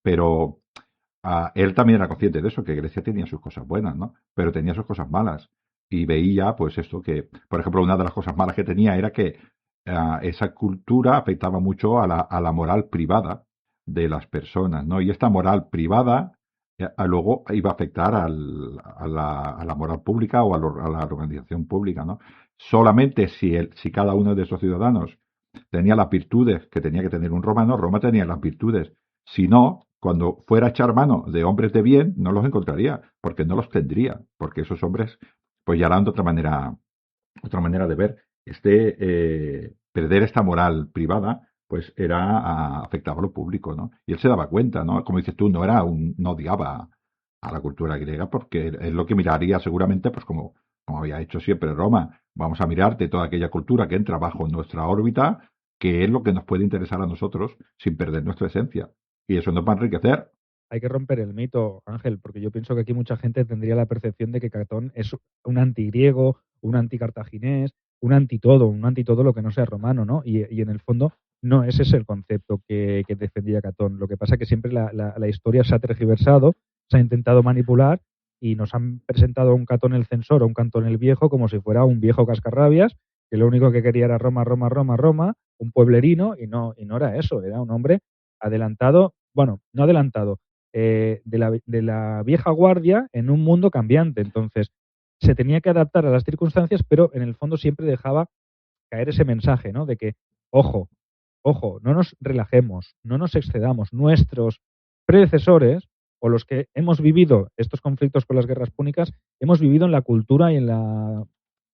Pero él también era consciente de eso, que Grecia tenía sus cosas buenas, ¿no? Pero tenía sus cosas malas. Y veía, pues, esto que, por ejemplo, una de las cosas malas que tenía era que esa cultura afectaba mucho a la moral privada de las personas, ¿no? Y esta moral privada luego iba a afectar a la moral pública o a la organización pública, ¿no? Solamente si cada uno de esos ciudadanos tenía las virtudes que tenía que tener un romano, Roma tenía las virtudes. Si no, cuando fuera a echar mano de hombres de bien, no los encontraría, porque no los tendría, porque esos hombres pues ya eran de otra manera de ver. Perder esta moral privada pues afectaba a lo público, ¿no? Y él se daba cuenta, ¿no? Como dices tú, no odiaba a la cultura griega porque es lo que miraría seguramente, pues como había hecho siempre Roma. Vamos a mirarte toda aquella cultura que entra bajo nuestra órbita, que es lo que nos puede interesar a nosotros sin perder nuestra esencia. Y eso nos va a enriquecer. Hay que romper el mito, Ángel, porque yo pienso que aquí mucha gente tendría la percepción de que Catón es un antigriego, un anticartaginés, un anti todo lo que no sea romano, ¿no? Y en el fondo no ese es el concepto que defendía Catón. Lo que pasa es que siempre la historia se ha tergiversado, se ha intentado manipular y nos han presentado a un Catón el censor o un Catón el viejo como si fuera un viejo cascarrabias que lo único que quería era Roma, Roma, Roma, Roma, un pueblerino y no era eso, era un hombre adelantado, bueno, no adelantado, de la vieja guardia en un mundo cambiante. Entonces, se tenía que adaptar a las circunstancias, pero en el fondo siempre dejaba caer ese mensaje, ¿no? De que, ojo, ojo, no nos relajemos, no nos excedamos. Nuestros predecesores, o los que hemos vivido estos conflictos con las guerras púnicas, hemos vivido en la cultura y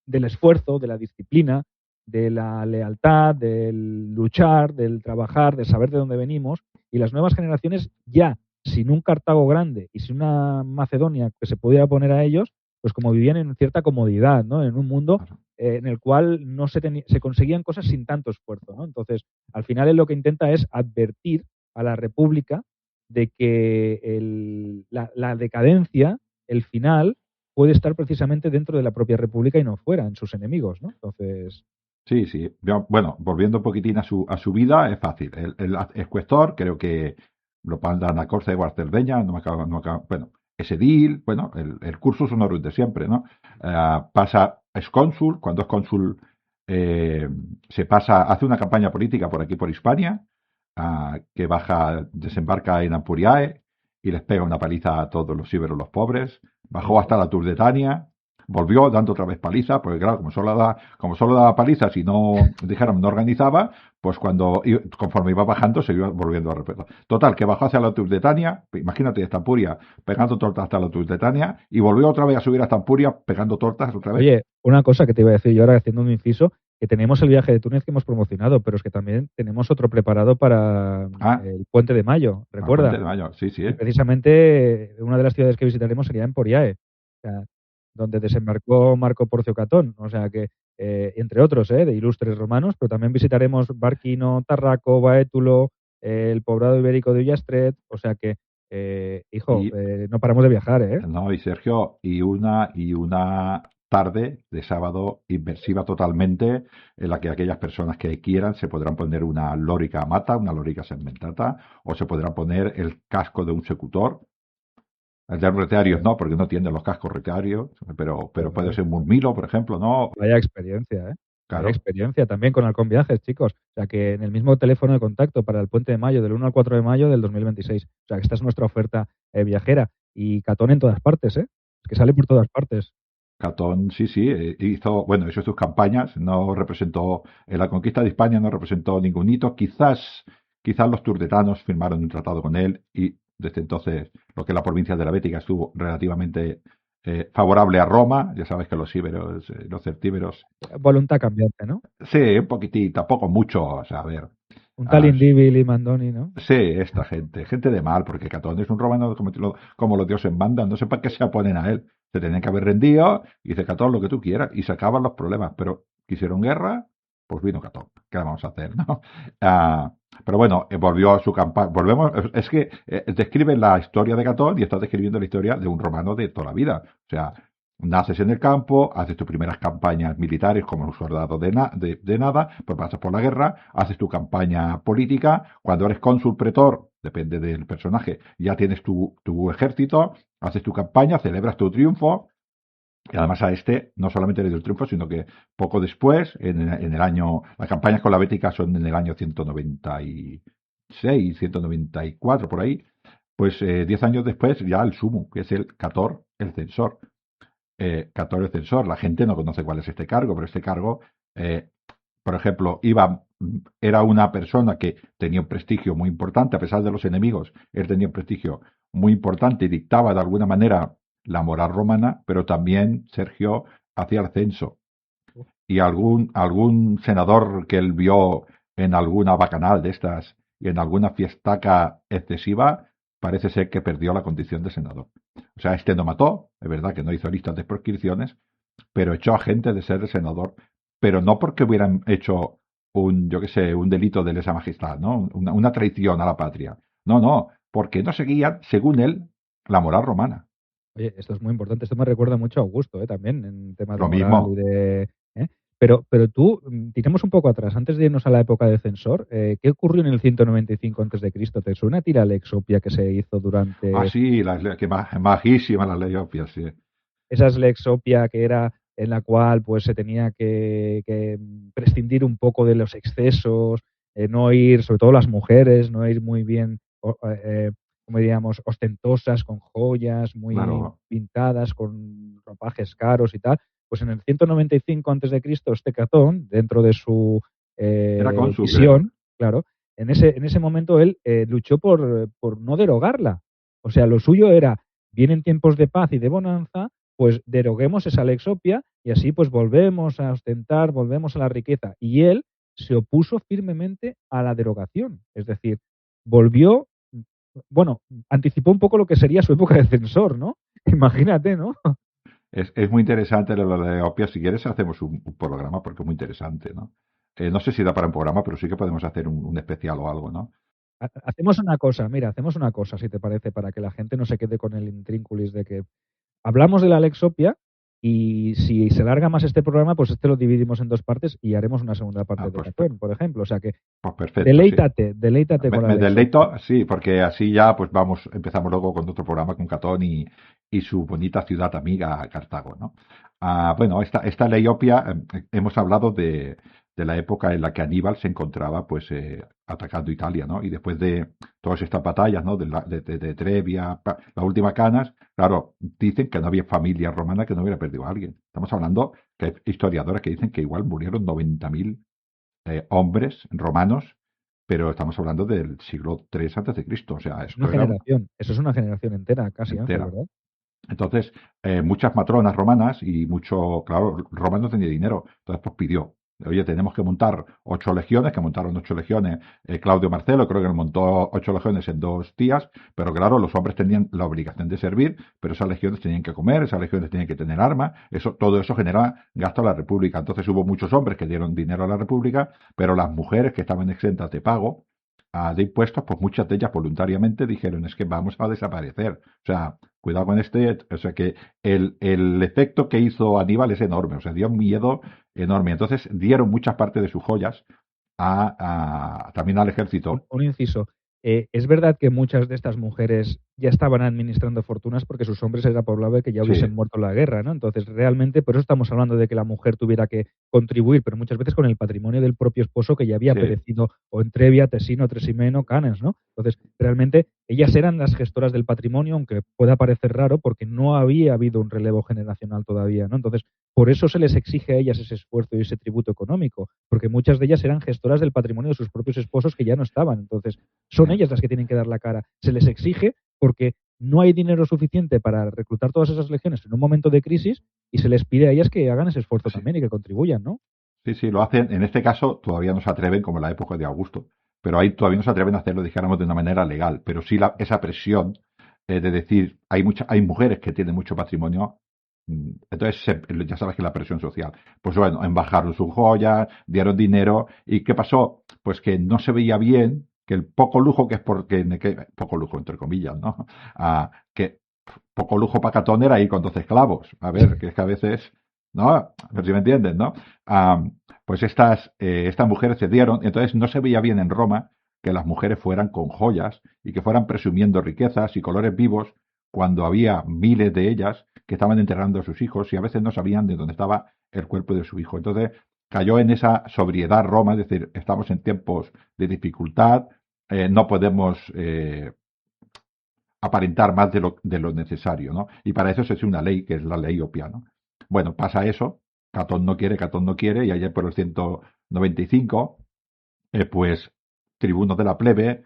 del esfuerzo, de la disciplina, de la lealtad, del luchar, del trabajar, de saber de dónde venimos, y las nuevas generaciones ya sin un Cartago grande y sin una Macedonia que se pudiera poner a ellos, pues como vivían en cierta comodidad, ¿no? En un mundo en el cual no se conseguían cosas sin tanto esfuerzo, ¿no? Entonces, al final él lo que intenta es advertir a la República de que la decadencia, el final, puede estar precisamente dentro de la propia República y no fuera, en sus enemigos, ¿no? Entonces... Sí, sí. Bueno, volviendo un poquitín a su vida, es fácil. El es cuestor, creo que lo mandan a Corte de Cerdeña, bueno, es edil, bueno, el cursus honoris de siempre, ¿no? Es cónsul, cuando es cónsul hace una campaña política por aquí, por Hispania, que desembarca en Ampuriae y les pega una paliza a todos los íberos, los pobres, bajó hasta la Turdetania, volvió dando otra vez paliza, porque claro, como solo daba paliza, si no, dijéramos, no organizaba, pues conforme iba bajando, se iba volviendo a repetir. Total, que bajó hacia la Turdetania, imagínate, hasta Ampuria, pegando tortas hasta la Turdetania, y volvió otra vez a subir hasta Ampuria, pegando tortas otra vez. Oye, una cosa que te iba a decir yo ahora haciendo un inciso, que tenemos el viaje de Túnez que hemos promocionado, pero es que también tenemos otro preparado para el Puente de Mayo, ¿recuerda? El Puente de Mayo, sí. Y precisamente una de las ciudades que visitaremos sería Emporiae, o sea, donde desembarcó Marco Porcio Catón, o sea que, entre otros, de ilustres romanos, pero también visitaremos Barquino, Tarraco, Baétulo, el poblado ibérico de Ullastret, o sea que, no paramos de viajar, ¿eh? No, y Sergio, y una tarde de sábado inmersiva totalmente, en la que aquellas personas que quieran se podrán poner una lorica amata, una lorica segmentata, o se podrán poner el casco de un secutor. El de retiarios no, porque no tienen los cascos retiarios, pero puede ser un murmilo, por ejemplo, ¿no? Vaya experiencia, ¿eh? Claro. Vaya experiencia también con Halcón Viajes, chicos. O sea que en el mismo teléfono de contacto para el Puente de Mayo, del 1 al 4 de mayo del 2026. O sea que esta es nuestra oferta viajera. Y Catón en todas partes, ¿eh? Es que sale por todas partes. Catón, sí, hizo sus campañas, no representó, en la conquista de España no representó ningún hito, quizás los turdetanos firmaron un tratado con él y desde entonces lo que es la provincia de la Bética estuvo relativamente favorable a Roma, ya sabes que los íberos, los celtíberos. Voluntad cambiante, ¿no? Sí, un poquitito, tampoco mucho, o sea, a ver. Un tal Indíbil y Mandoni, ¿no? Sí, esta gente de mal, porque Catón es un romano como los dioses mandan, no sé para qué se oponen a él. Se tenían que haber rendido y dice Catón lo que tú quieras y se acaban los problemas, pero quisieron guerra, pues vino Catón. ¿Qué le vamos a hacer, no? Pero bueno, volvió a su campaña. Es que describe la historia de Catón y está describiendo la historia de un romano de toda la vida. O sea, naces en el campo, haces tus primeras campañas militares como un soldado de nada, pues pasas por la guerra, haces tu campaña política, cuando eres cónsul pretor, depende del personaje, ya tienes tu ejército, haces tu campaña, celebras tu triunfo, y además a no solamente le dio el triunfo, sino que poco después, en el año, las campañas con la Bética son en el año 196, 194, por ahí, pues 10 años después ya el sumo, que es el Cator, el censor. Cator el censor, la gente no conoce cuál es este cargo, pero este cargo, por ejemplo, era una persona que tenía un prestigio muy importante, a pesar de los enemigos, él tenía un prestigio muy importante y dictaba de alguna manera la moral romana, pero también Sergio hacía el censo. Y algún senador que él vio en alguna bacanal de estas y en alguna fiestaca excesiva, parece ser que perdió la condición de senador. O sea, no mató, es verdad que no hizo listas de proscripciones, pero echó a gente de ser senador, pero no porque hubieran hecho un delito de lesa majestad, ¿no? Una traición a la patria. No, porque no seguían, según él, la moral romana. Oye, esto es muy importante. Esto me recuerda mucho a Augusto, también, en temas de Lo moral mismo. y de... Pero tú, tiremos un poco atrás, antes de irnos a la época de censor, ¿qué ocurrió en el 195 a.C.? ¿Te suena a ti la Lex Opia que se hizo durante... Ah, sí, que majísima la ley Opia, sí. Esas Lex Opia que era en la cual pues se tenía que prescindir un poco de los excesos, no ir, sobre todo las mujeres, no ir muy bien, como diríamos, ostentosas, con joyas, muy Claro. pintadas, con ropajes caros y tal. Pues en el 195 a.C., este Catón, dentro de su Era cónsul, visión, claro, en ese momento él luchó por no derogarla. O sea, lo suyo era, vienen tiempos de paz y de bonanza, pues deroguemos esa Lex Opia y así pues volvemos a ostentar, volvemos a la riqueza. Y él se opuso firmemente a la derogación. Es decir, anticipó un poco lo que sería su época de censor, ¿no? Imagínate, ¿no? Es muy interesante lo de Opia. Si quieres, hacemos un programa porque es muy interesante, ¿no? No sé si da para un programa, pero sí que podemos hacer un especial o algo, ¿no? Hacemos una cosa, si te parece, para que la gente no se quede con el intrínculis de que hablamos de la Lex Opia y si se larga más este programa, pues lo dividimos en dos partes y haremos una segunda parte de Catón, por ejemplo. O sea que pues perfecto, deleítate sí. con la Lex deleito, sí, porque así ya pues empezamos luego con otro programa con Catón y su bonita ciudad amiga Cartago, ¿no? Bueno, esta ley Opia, hemos hablado de de la época en la que Aníbal se encontraba pues atacando Italia, ¿no? Y después de todas estas batallas, ¿no? De Trebia, la última Canas, claro, dicen que no había familia romana que no hubiera perdido a alguien. Estamos hablando que hay historiadores que dicen que igual murieron 90.000 hombres romanos, pero estamos hablando del siglo III antes de Cristo, o sea, Una esto era generación. Eso es una generación entera, casi, Ángel, entera. ¿verdad? Entonces, muchas matronas romanas y mucho, claro, Roma no tenía dinero, entonces pues pidió, oye, tenemos que montar 8 legiones, que montaron 8 legiones, Claudio Marcelo creo que montó 8 legiones en 2 días, pero claro, los hombres tenían la obligación de servir, pero esas legiones tenían que comer, esas legiones tenían que tener armas, todo eso generaba gasto a la República, entonces hubo muchos hombres que dieron dinero a la República, pero las mujeres que estaban exentas de pago, de impuestos, pues muchas de ellas voluntariamente dijeron, es que vamos a desaparecer. O sea, cuidado con o sea que el efecto que hizo Aníbal es enorme, o sea, dio un miedo enorme. Entonces dieron muchas partes de sus joyas también al ejército. Un inciso. Es verdad que muchas de estas mujeres ya estaban administrando fortunas porque sus hombres era probable que ya hubiesen Sí, muerto en la guerra, ¿no? Entonces, realmente, por eso estamos hablando de que la mujer tuviera que contribuir, pero muchas veces con el patrimonio del propio esposo que ya había sí. perecido o en Trebia, Tesino, Tresimeno, Canes, ¿no? Entonces, realmente, ellas eran las gestoras del patrimonio, aunque pueda parecer raro, porque no había habido un relevo generacional todavía, ¿no? Entonces, por eso se les exige a ellas ese esfuerzo y ese tributo económico, porque muchas de ellas eran gestoras del patrimonio de sus propios esposos que ya no estaban. Entonces, son ellas las que tienen que dar la cara. Se les exige porque no hay dinero suficiente para reclutar todas esas legiones en un momento de crisis y se les pide a ellas que hagan ese esfuerzo Sí, también y que contribuyan, ¿no? sí, sí, lo hacen. En este caso todavía no se atreven como en la época de Augusto, pero ahí todavía no se atreven a hacerlo, dijéramos, de una manera legal, pero sí esa presión de decir, hay mujeres que tienen mucho patrimonio, entonces ya sabes que la presión social. Pues bueno, embajaron sus joyas, dieron dinero, ¿y qué pasó? Pues que no se veía bien, que el poco lujo, que es poco lujo entre comillas, ¿no? Que poco lujo para Catón era ir con 12 esclavos. A ver, que es que a veces, ¿no? A ver si me entienden, ¿no? Pues estas mujeres cedieron, entonces no se veía bien en Roma que las mujeres fueran con joyas y que fueran presumiendo riquezas y colores vivos cuando había miles de ellas que estaban enterrando a sus hijos y a veces no sabían de dónde estaba el cuerpo de su hijo. Entonces cayó en esa sobriedad Roma, es decir, estamos en tiempos de dificultad, no podemos aparentar más de lo necesario, ¿no? Y para eso se hace una ley, que es la ley Opia, ¿no? Bueno, pasa eso, Catón no quiere, y ayer por el 195, pues tribunos de la plebe,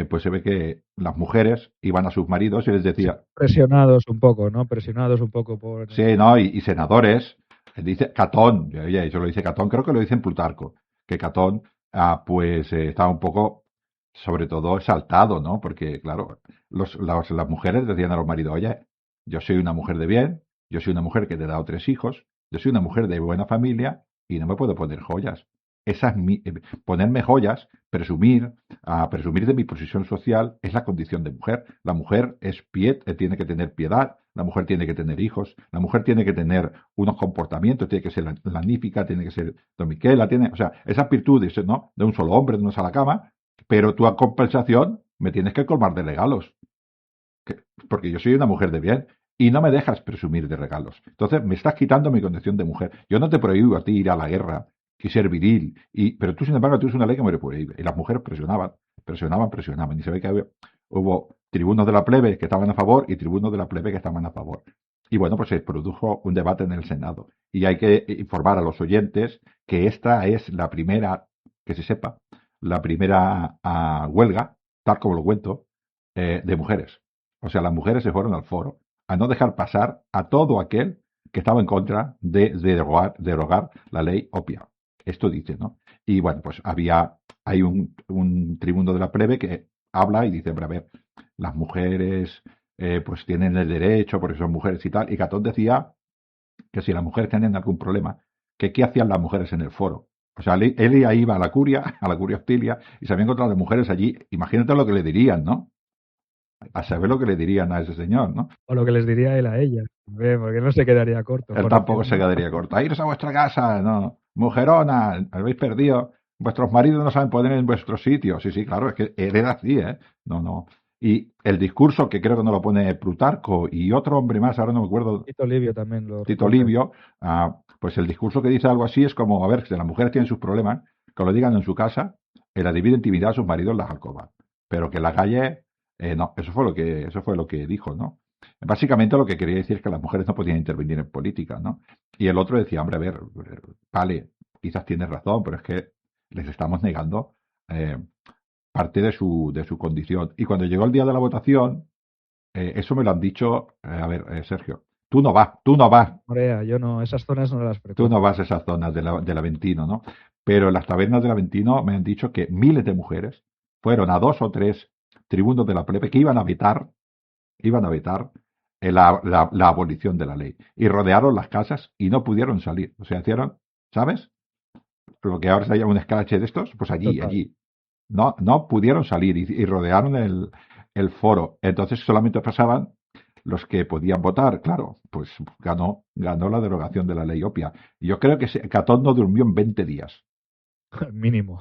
pues se ve que las mujeres iban a sus maridos y les Sí, decía, presionados un poco, ¿no? Presionados un poco por... sí, ¿no? Y senadores, dice Catón, oye, eso lo dice Catón, creo que lo dice en Plutarco, que Catón, pues estaba un poco, sobre todo, exaltado, ¿no? Porque, claro, las mujeres decían a los maridos, oye, yo soy una mujer de bien, yo soy una mujer que te he dado 3 hijos, yo soy una mujer de buena familia y no me puedo poner joyas. Ponerme joyas, presumir de mi posición social es la condición de mujer. La mujer tiene que tener piedad, la mujer tiene que tener hijos, la mujer tiene que tener unos comportamientos, tiene que ser lanífica, tiene que ser domiquela, o sea, esas virtudes, ¿no? De un solo hombre, de una sola cama, pero tú a compensación me tienes que colmar de regalos, porque yo soy una mujer de bien y no me dejas presumir de regalos. Entonces me estás quitando mi condición de mujer. Yo no te prohíbo a ti ir a la guerra y ser viril, pero tú, sin embargo, tú tienes una ley que me lo prohíbe. Y las mujeres presionaban. Y se ve que hubo tribunos de la plebe que estaban a favor y tribunos de la plebe que estaban a favor. Y bueno, pues se produjo un debate en el Senado. Y hay que informar a los oyentes que esta es la primera, que se sepa, la primera huelga, tal como lo cuento, de mujeres. O sea, las mujeres se fueron al foro a no dejar pasar a todo aquel que estaba en contra de derogar la ley Opia. Esto dice, ¿no? Y bueno, pues hay un tribuno de la plebe que habla y dice, a ver, las mujeres pues tienen el derecho porque son mujeres y tal. Y Catón decía que si las mujeres tenían algún problema, que qué hacían las mujeres en el foro. O sea, él iba a la curia hostilia, y se habían encontrado las mujeres allí. Imagínate lo que le dirían, ¿no? A saber lo que le dirían a ese señor, ¿no? O lo que les diría él a ella, porque no se quedaría corto. Él tampoco se quedaría corto. Iros a vuestra casa, no. Mujerona, habéis perdido. Vuestros maridos no saben poner en vuestro sitio. Sí, sí, claro, es que él era así, ¿eh? No, no. Y el discurso, que creo que no lo pone Plutarco y otro hombre más, ahora no me acuerdo, Tito Livio también lo Tito recuerda. Livio, pues el discurso que dice algo así es como, a ver, si las mujeres tienen sus problemas, que lo digan en su casa, en la debida intimidad a sus maridos en las alcobas. Pero que en la calle, no, eso fue lo que dijo, ¿no? Básicamente lo que quería decir es que las mujeres no podían intervenir en política, ¿no? Y el otro decía, hombre, a ver, vale, quizás tienes razón, pero es que les estamos negando eh, parte de su condición. Y cuando llegó el día de la votación, eso me lo han dicho, a ver, Sergio, tú no vas, Morea, yo no, esas zonas no las tú no frecuento. vas a esas zonas del Aventino, ¿no? Pero en las tabernas del Aventino me han dicho que miles de mujeres fueron a 2 o 3 tribunos de la plebe que iban a vetar la abolición de la ley. Y rodearon las casas y no pudieron salir. O sea, hicieron, ¿sabes? Lo que ahora se llama un escrache de estos, pues allí, Total. allí. No, no pudieron salir y rodearon el foro. Entonces solamente pasaban los que podían votar. Claro, pues ganó la derogación de la ley Opia. Yo creo que Catón no durmió en 20 días. Mínimo.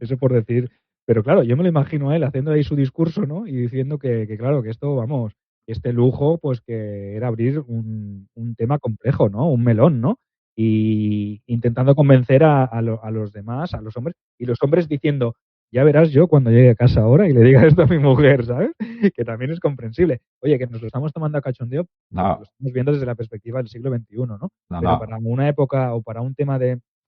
Eso por decir. Pero claro, yo me lo imagino a él haciendo ahí su discurso, ¿no? Y diciendo que claro, que esto, vamos, este lujo, pues que era abrir un tema complejo, ¿no? Un melón, ¿no? Y intentando convencer a los demás, a los hombres, y los hombres diciendo, ya verás yo cuando llegue a casa ahora y le diga esto a mi mujer, ¿sabes? Que también es comprensible. Oye, que nos lo estamos tomando a cachondeo porque lo No, estamos viendo desde la perspectiva del siglo XXI, ¿no? no, Pero no. para una época o para un tema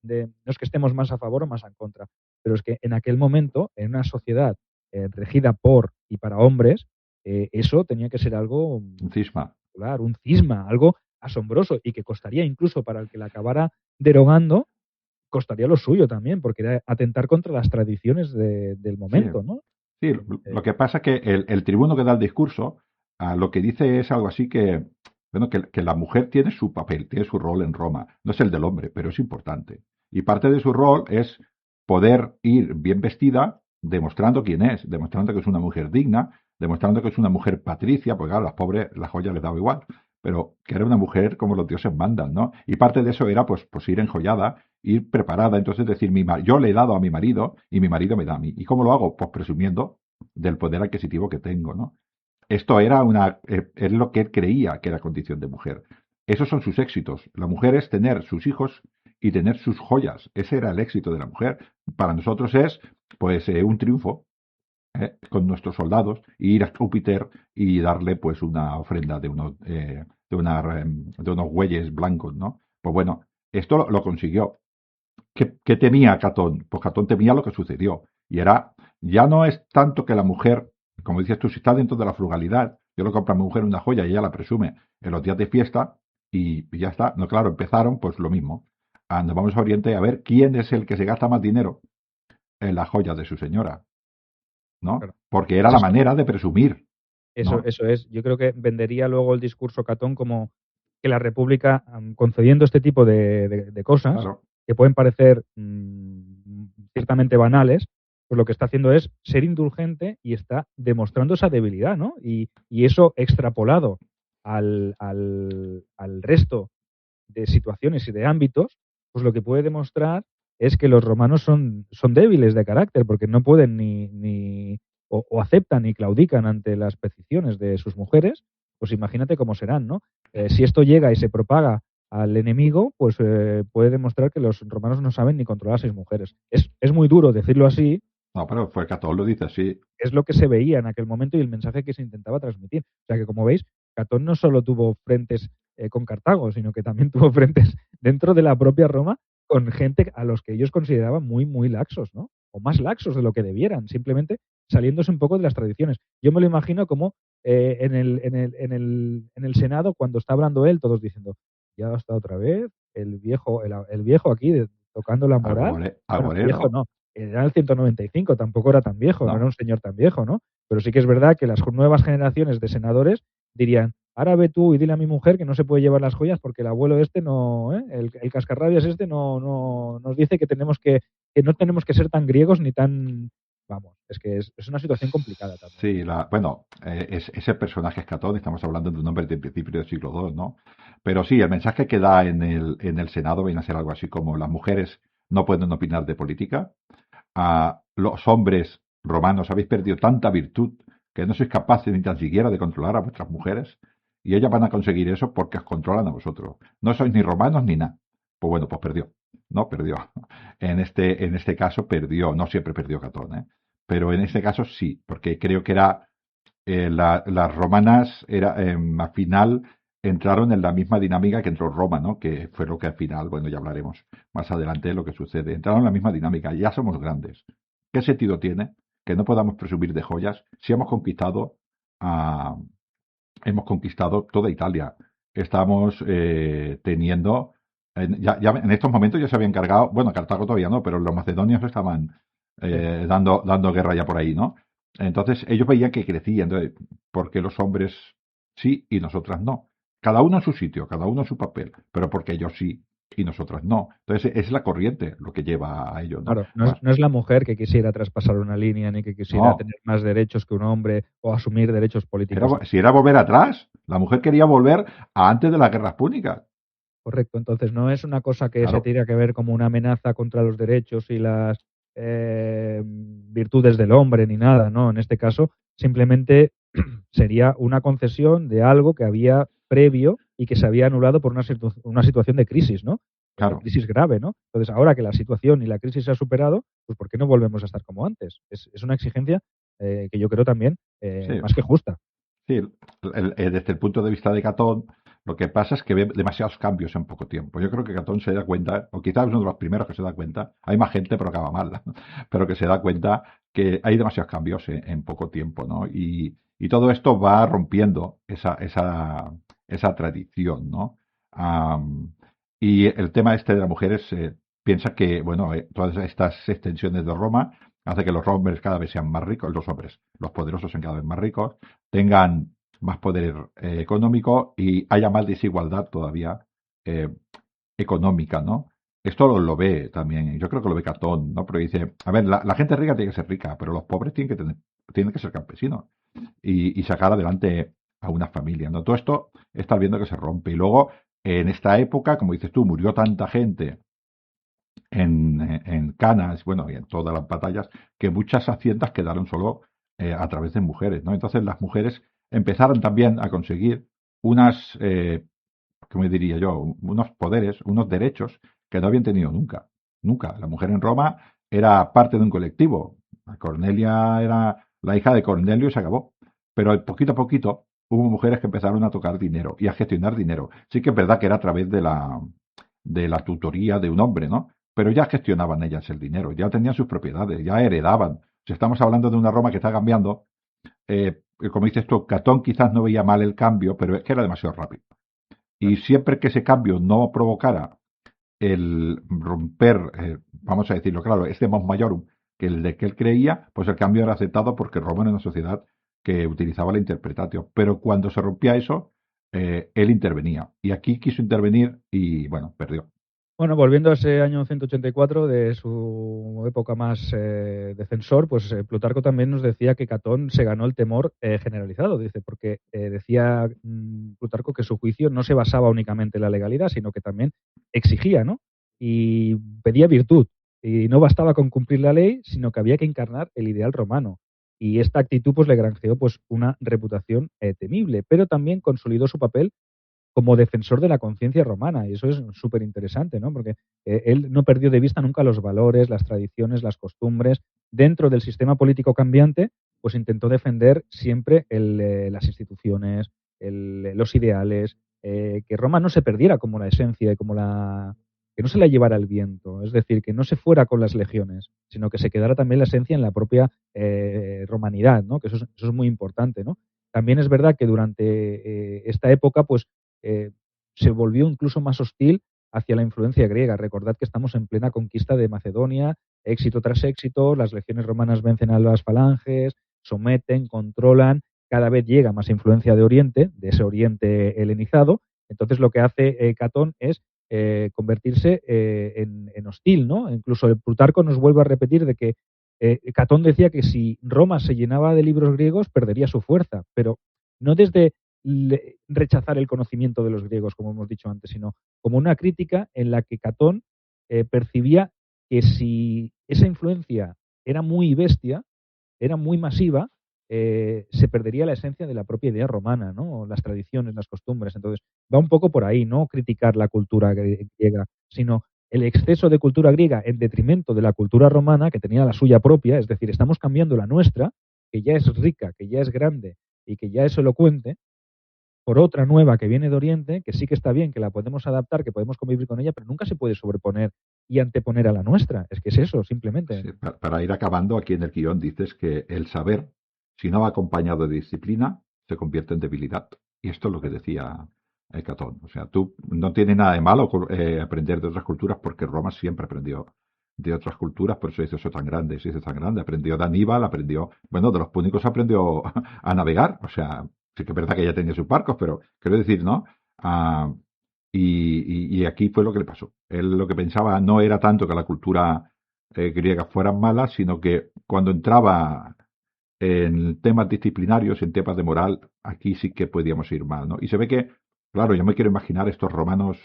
no es que estemos más a favor o más en contra, pero es que en aquel momento, en una sociedad regida por y para hombres, eso tenía que ser algo Un cisma. particular, un cisma, algo asombroso y que costaría incluso para el que la acabara derogando, costaría lo suyo también, porque era atentar contra las tradiciones del Sí, momento, ¿no? sí, Eh, lo que pasa es que el tribuno que da el discurso, lo que dice es algo así que, bueno, que la mujer tiene su papel, tiene su rol en Roma. No es el del hombre, pero es importante. Y parte de su rol es poder ir bien vestida, demostrando quién es, demostrando que es una mujer digna, demostrando que es una mujer patricia, porque claro, las pobres la joya les daba igual, pero que era una mujer como los dioses mandan, ¿no? Y parte de eso era pues ir enjollada, ir preparada, entonces decir, yo le he dado a mi marido y mi marido me da a mí. ¿Y cómo lo hago? Pues presumiendo del poder adquisitivo que tengo, ¿no? Esto era es lo que él creía que era condición de mujer. Esos son sus éxitos. La mujer es tener sus hijos y tener sus joyas. Ese era el éxito de la mujer. Para nosotros es, pues, un triunfo, con nuestros soldados, y ir a Júpiter y darle, pues, una ofrenda de unos bueyes blancos, ¿no? Pues bueno, esto lo consiguió. ¿Qué temía Catón? Pues Catón temía lo que sucedió. Y ya no es tanto que la mujer, como dices tú, si está dentro de la frugalidad, yo le compro a mi mujer una joya y ella la presume en los días de fiesta y ya está. No, claro, empezaron pues lo mismo. Nos vamos a Oriente a ver quién es el que se gasta más dinero en las joyas de su señora, ¿no? claro. Porque era Es la eso, manera de presumir, ¿no? eso es. Yo creo que vendería luego el discurso Catón como que la República, concediendo este tipo de cosas, Claro. que pueden parecer ciertamente banales, pues lo que está haciendo es ser indulgente y está demostrando esa debilidad, ¿no? Y eso extrapolado al resto de situaciones y de ámbitos, pues lo que puede demostrar es que los romanos son débiles de carácter, porque no pueden o aceptan ni claudican ante las peticiones de sus mujeres, pues imagínate cómo serán, ¿no? Si esto llega y se propaga al enemigo, pues puede demostrar que los romanos no saben ni controlar a 6 mujeres. Es muy duro decirlo así, No, pero fue Catón lo dice así. es lo que se veía en aquel momento y el mensaje que se intentaba transmitir. O sea que, como veis, Catón no solo tuvo frentes con Cartago, sino que también tuvo frentes dentro de la propia Roma con gente a los que ellos consideraban muy, muy laxos, ¿no? O más laxos de lo que debieran, simplemente saliéndose un poco de las tradiciones. Yo me lo imagino como en el Senado, cuando está hablando él, todos diciendo, ya está otra vez el viejo aquí tocando la moral. Bueno, viejo Agorero, no, era el 195, tampoco era tan viejo, no era no. un señor tan viejo, ¿no? Pero sí que es verdad que las nuevas generaciones de senadores dirían, ahora ve tú y dile a mi mujer que no se puede llevar las joyas porque el abuelo este no, el cascarrabias este no nos dice que no tenemos que ser tan griegos ni tan, vamos, es que es una situación complicada también. Sí, bueno, ese personaje es Catón, estamos hablando de un hombre del principio del siglo II, ¿no? Pero sí, el mensaje que da en el Senado viene a ser algo así como las mujeres no pueden opinar de política, los hombres romanos habéis perdido tanta virtud que no sois capaces ni tan siquiera de controlar a vuestras mujeres, y ellas van a conseguir eso porque os controlan a vosotros. No sois ni romanos ni nada. Pues bueno, pues perdió. No, perdió. En este caso perdió. No siempre perdió Catón, ¿eh? Pero en este caso sí, porque creo que era las romanas al final entraron en la misma dinámica que entró Roma, ¿no? Que fue lo que al final, bueno, ya hablaremos más adelante de lo que sucede. Entraron en la misma dinámica, ya somos grandes. ¿Qué sentido tiene que no podamos presumir de joyas si a, hemos conquistado toda Italia? Estamos teniendo, ya en estos momentos ya se habían cargado, bueno, Cartago todavía no, pero los macedonios estaban dando guerra ya por ahí, ¿no? Entonces ellos veían que crecía, entonces, ¿por qué los hombres sí y nosotras no? Cada uno en su sitio, cada uno en su papel, pero porque ellos sí y nosotras no. Entonces es la corriente lo que lleva a ello, ¿no? Claro, no es la mujer que quisiera traspasar una línea ni que quisiera No, tener más derechos que un hombre o asumir derechos políticos. si era volver atrás, la mujer quería volver a antes de las guerras púnicas. Correcto, entonces no es una cosa que se Claro, tiene que ver como una amenaza contra los derechos y las virtudes del hombre ni nada, ¿no? En este caso simplemente sería una concesión de algo que había previo y que se había anulado por una situación de crisis, ¿no? De claro. crisis grave, ¿no? Entonces, ahora que la situación y la crisis se ha superado, pues ¿por qué no volvemos a estar como antes? Es una exigencia que yo creo también Sí, más que justa. sí, desde el punto de vista de Catón, lo que pasa es que ve demasiados cambios en poco tiempo. Yo creo que Catón se da cuenta, o quizás es uno de los primeros que se da cuenta, hay más gente, pero acaba mal, ¿no? Pero que se da cuenta que hay demasiados cambios en poco tiempo, ¿no? Y todo esto va rompiendo esa tradición, ¿no? Am, y el tema este de las mujeres, piensa que, bueno, todas estas extensiones de Roma hace que los hombres cada vez sean más ricos, los hombres, los poderosos sean cada vez más ricos, tengan más poder económico y haya más desigualdad todavía eh, económica, ¿no? Esto lo ve también, yo creo que lo ve Catón, ¿no? Pero dice, a ver, la gente rica tiene que ser rica, pero los pobres tienen que ser campesinos y sacar adelante a una familia, ¿no? Todo esto está viendo que se rompe. Y luego, en esta época, como dices tú, murió tanta gente en Canas, bueno, y en todas las batallas, que muchas haciendas quedaron solo a través de mujeres, ¿no? Entonces las mujeres empezaron también a conseguir unas, ¿cómo diría yo? Unos poderes, unos derechos que no habían tenido nunca. Nunca. La mujer en Roma era parte de un colectivo. Cornelia era la hija de Cornelio y se acabó. Pero poquito a poquito hubo mujeres que empezaron a tocar dinero y a gestionar dinero. Sí que es verdad que era a través de la tutoría de un hombre, ¿no? Pero ya gestionaban ellas el dinero, ya tenían sus propiedades, ya heredaban. Si estamos hablando de una Roma que está cambiando, como dices tú, Catón quizás no veía mal el cambio, pero es que era demasiado rápido. Y siempre que ese cambio no provocara el romper, vamos a decirlo claro, este mos maiorum, que el de que él creía, pues el cambio era aceptado porque Roma era una sociedad que utilizaba la interpretatio. Pero cuando se rompía eso, él intervenía. Y aquí quiso intervenir y, bueno, perdió. Bueno, volviendo a ese año 184 de su época más defensor, pues Plutarco también nos decía que Catón se ganó el temor generalizado, dice, porque decía Plutarco que su juicio no se basaba únicamente en la legalidad, sino que también exigía, ¿no? Y pedía virtud. Y no bastaba con cumplir la ley, sino que había que encarnar el ideal romano. Y esta actitud pues le granjeó pues una reputación temible, pero también consolidó su papel como defensor de la conciencia romana, y eso es súper interesante, ¿no? Porque él no perdió de vista nunca los valores, las tradiciones, las costumbres. Dentro del sistema político cambiante, pues intentó defender siempre las instituciones, los ideales, que Roma no se perdiera como la esencia y que no se la llevara el viento, es decir, que no se fuera con las legiones, sino que se quedara también la esencia en la propia romanidad, ¿no? Que eso es muy importante, ¿no? También es verdad que durante esta época, pues eh, se volvió incluso más hostil hacia la influencia griega. Recordad que estamos en plena conquista de Macedonia, éxito tras éxito, las legiones romanas vencen a las falanges, someten, controlan, cada vez llega más influencia de Oriente, de ese Oriente helenizado. Entonces lo que hace Catón es convertirse en hostil, ¿no? Incluso el Plutarco nos vuelve a repetir de que Catón decía que si Roma se llenaba de libros griegos perdería su fuerza, pero no desde rechazar el conocimiento de los griegos, como hemos dicho antes, sino como una crítica en la que Catón percibía que si esa influencia era muy bestia, era muy masiva, se perdería la esencia de la propia idea romana, ¿no? Las tradiciones, las costumbres. Entonces, va un poco por ahí, no criticar la cultura griega, sino el exceso de cultura griega en detrimento de la cultura romana, que tenía la suya propia, es decir, estamos cambiando la nuestra, que ya es rica, que ya es grande y que ya es elocuente, por otra nueva que viene de Oriente, que sí que está bien, que la podemos adaptar, que podemos convivir con ella, pero nunca se puede sobreponer y anteponer a la nuestra. Es que es eso, simplemente. Sí, para ir acabando, aquí en el guión dices que el saber, si no va acompañado de disciplina, se convierte en debilidad. Y esto es lo que decía Catón. O sea, tú no tiene nada de malo aprender de otras culturas, porque Roma siempre aprendió de otras culturas, por eso hizo eso tan grande, se hizo tan grande. Aprendió de Aníbal, aprendió, bueno, de los púnicos aprendió a navegar. O sea, sí que es verdad que ya tenía sus barcos, pero quiero decir, ¿no? Ah, y aquí fue lo que le pasó. Él lo que pensaba no era tanto que la cultura griegas fueran malas, sino que cuando entraba en temas disciplinarios, en temas de moral, aquí sí que podíamos ir mal, ¿no? Y se ve que, claro, yo me quiero imaginar estos romanos,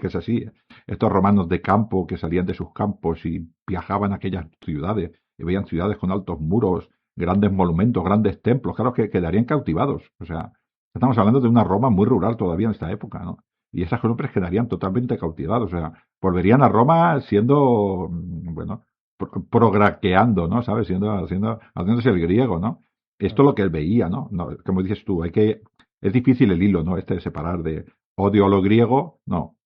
que es así, estos romanos de campo que salían de sus campos y viajaban a aquellas ciudades, y veían ciudades con altos muros, grandes monumentos, grandes templos, claro que quedarían cautivados. O sea, estamos hablando de una Roma muy rural todavía en esta época, ¿no? Y esas hombres quedarían totalmente cautivados, o sea, volverían a Roma siendo, bueno, prograqueando, ¿no? ¿Sabes? Haciéndose el griego, ¿no? Esto es lo que él veía, ¿no? No, como dices tú, es difícil el hilo, ¿no? Este de separar de odio a lo griego, no.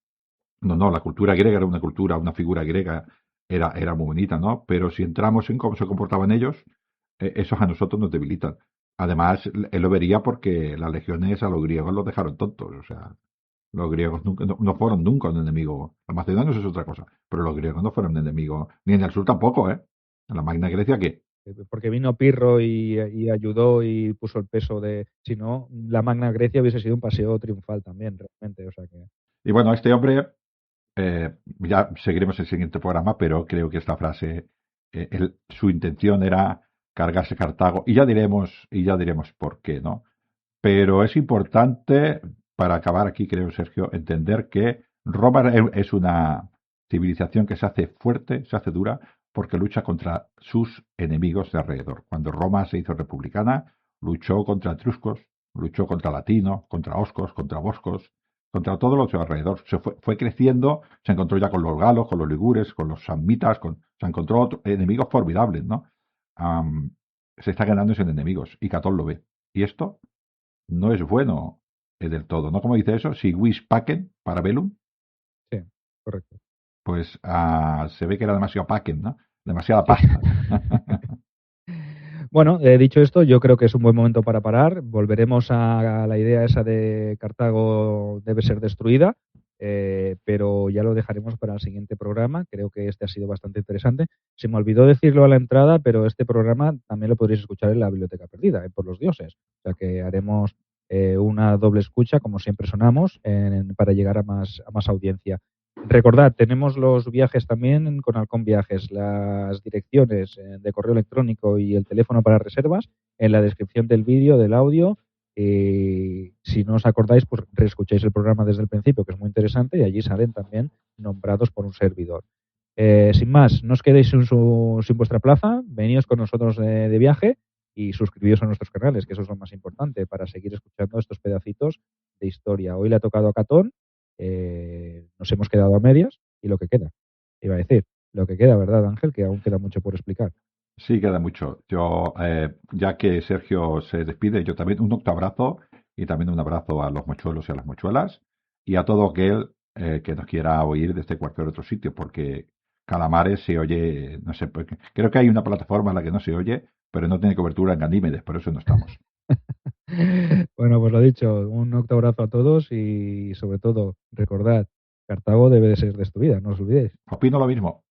No, la cultura griega era una cultura, una figura griega era muy bonita, ¿no? Pero si entramos en cómo se comportaban ellos, esos a nosotros nos debilitan. Además, él lo vería porque las legiones a los griegos los dejaron tontos, o sea, los griegos nunca, no fueron nunca un enemigo. Los macedonios es otra cosa, pero los griegos no fueron un enemigo, ni en el sur tampoco, ¿eh? En la Magna Grecia, ¿qué? Porque vino Pirro y ayudó y puso el peso de... Si no, la Magna Grecia hubiese sido un paseo triunfal también, realmente. O sea que... Y bueno, este hombre, ya seguiremos el siguiente programa, pero creo que esta frase, su intención era cargarse Cartago, y ya diremos por qué, ¿no? Pero es importante, para acabar aquí, creo, Sergio, entender que Roma es una civilización que se hace fuerte, se hace dura, porque lucha contra sus enemigos de alrededor. Cuando Roma se hizo republicana, luchó contra etruscos, luchó contra latinos, contra oscos, contra boscos, contra todo lo de alrededor. Se fue creciendo, se encontró ya con los galos, con los ligures, con los samnitas, se encontró enemigos formidables, ¿no? Se está ganando sin enemigos, y Catón lo ve. Y esto no es bueno del todo, ¿no? Como dice eso, si vis pacem para velum, Sí, correcto. pues se ve que era demasiado pacem, ¿no? Demasiada pasta. Bueno, dicho esto, yo creo que es un buen momento para parar. Volveremos a la idea esa de Cartago debe ser destruida, pero ya lo dejaremos para el siguiente programa. Creo que este ha sido bastante interesante. Se me olvidó decirlo a la entrada, pero este programa también lo podréis escuchar en la Biblioteca Perdida, Por los Dioses. O sea que haremos una doble escucha, como siempre sonamos, para llegar a más audiencia. Recordad, tenemos los viajes también con Halcón Viajes, las direcciones de correo electrónico y el teléfono para reservas en la descripción del vídeo, del audio. Si no os acordáis, pues reescucháis el programa desde el principio, que es muy interesante, y allí salen también nombrados por un servidor. Sin más, no os quedéis sin vuestra plaza, veníos con nosotros de viaje y suscribíos a nuestros canales, que eso es lo más importante para seguir escuchando estos pedacitos de historia. Hoy le ha tocado a Catón. Nos hemos quedado a medias y lo que queda, iba a decir, lo que queda, ¿verdad, Ángel? Que aún queda mucho por explicar. Sí, queda mucho. Yo, ya que Sergio se despide, yo también un octoabrazo y también un abrazo a los mochuelos y a las mochuelas y a todo aquel que nos quiera oír desde cualquier otro sitio, porque Calamares se oye, no sé, creo que hay una plataforma en la que no se oye, pero no tiene cobertura en Ganímedes, por eso no estamos. Bueno, pues lo dicho, un octoabrazo a todos y sobre todo, recordad, Cartago debe de ser destruida, no os olvidéis. Opino lo mismo.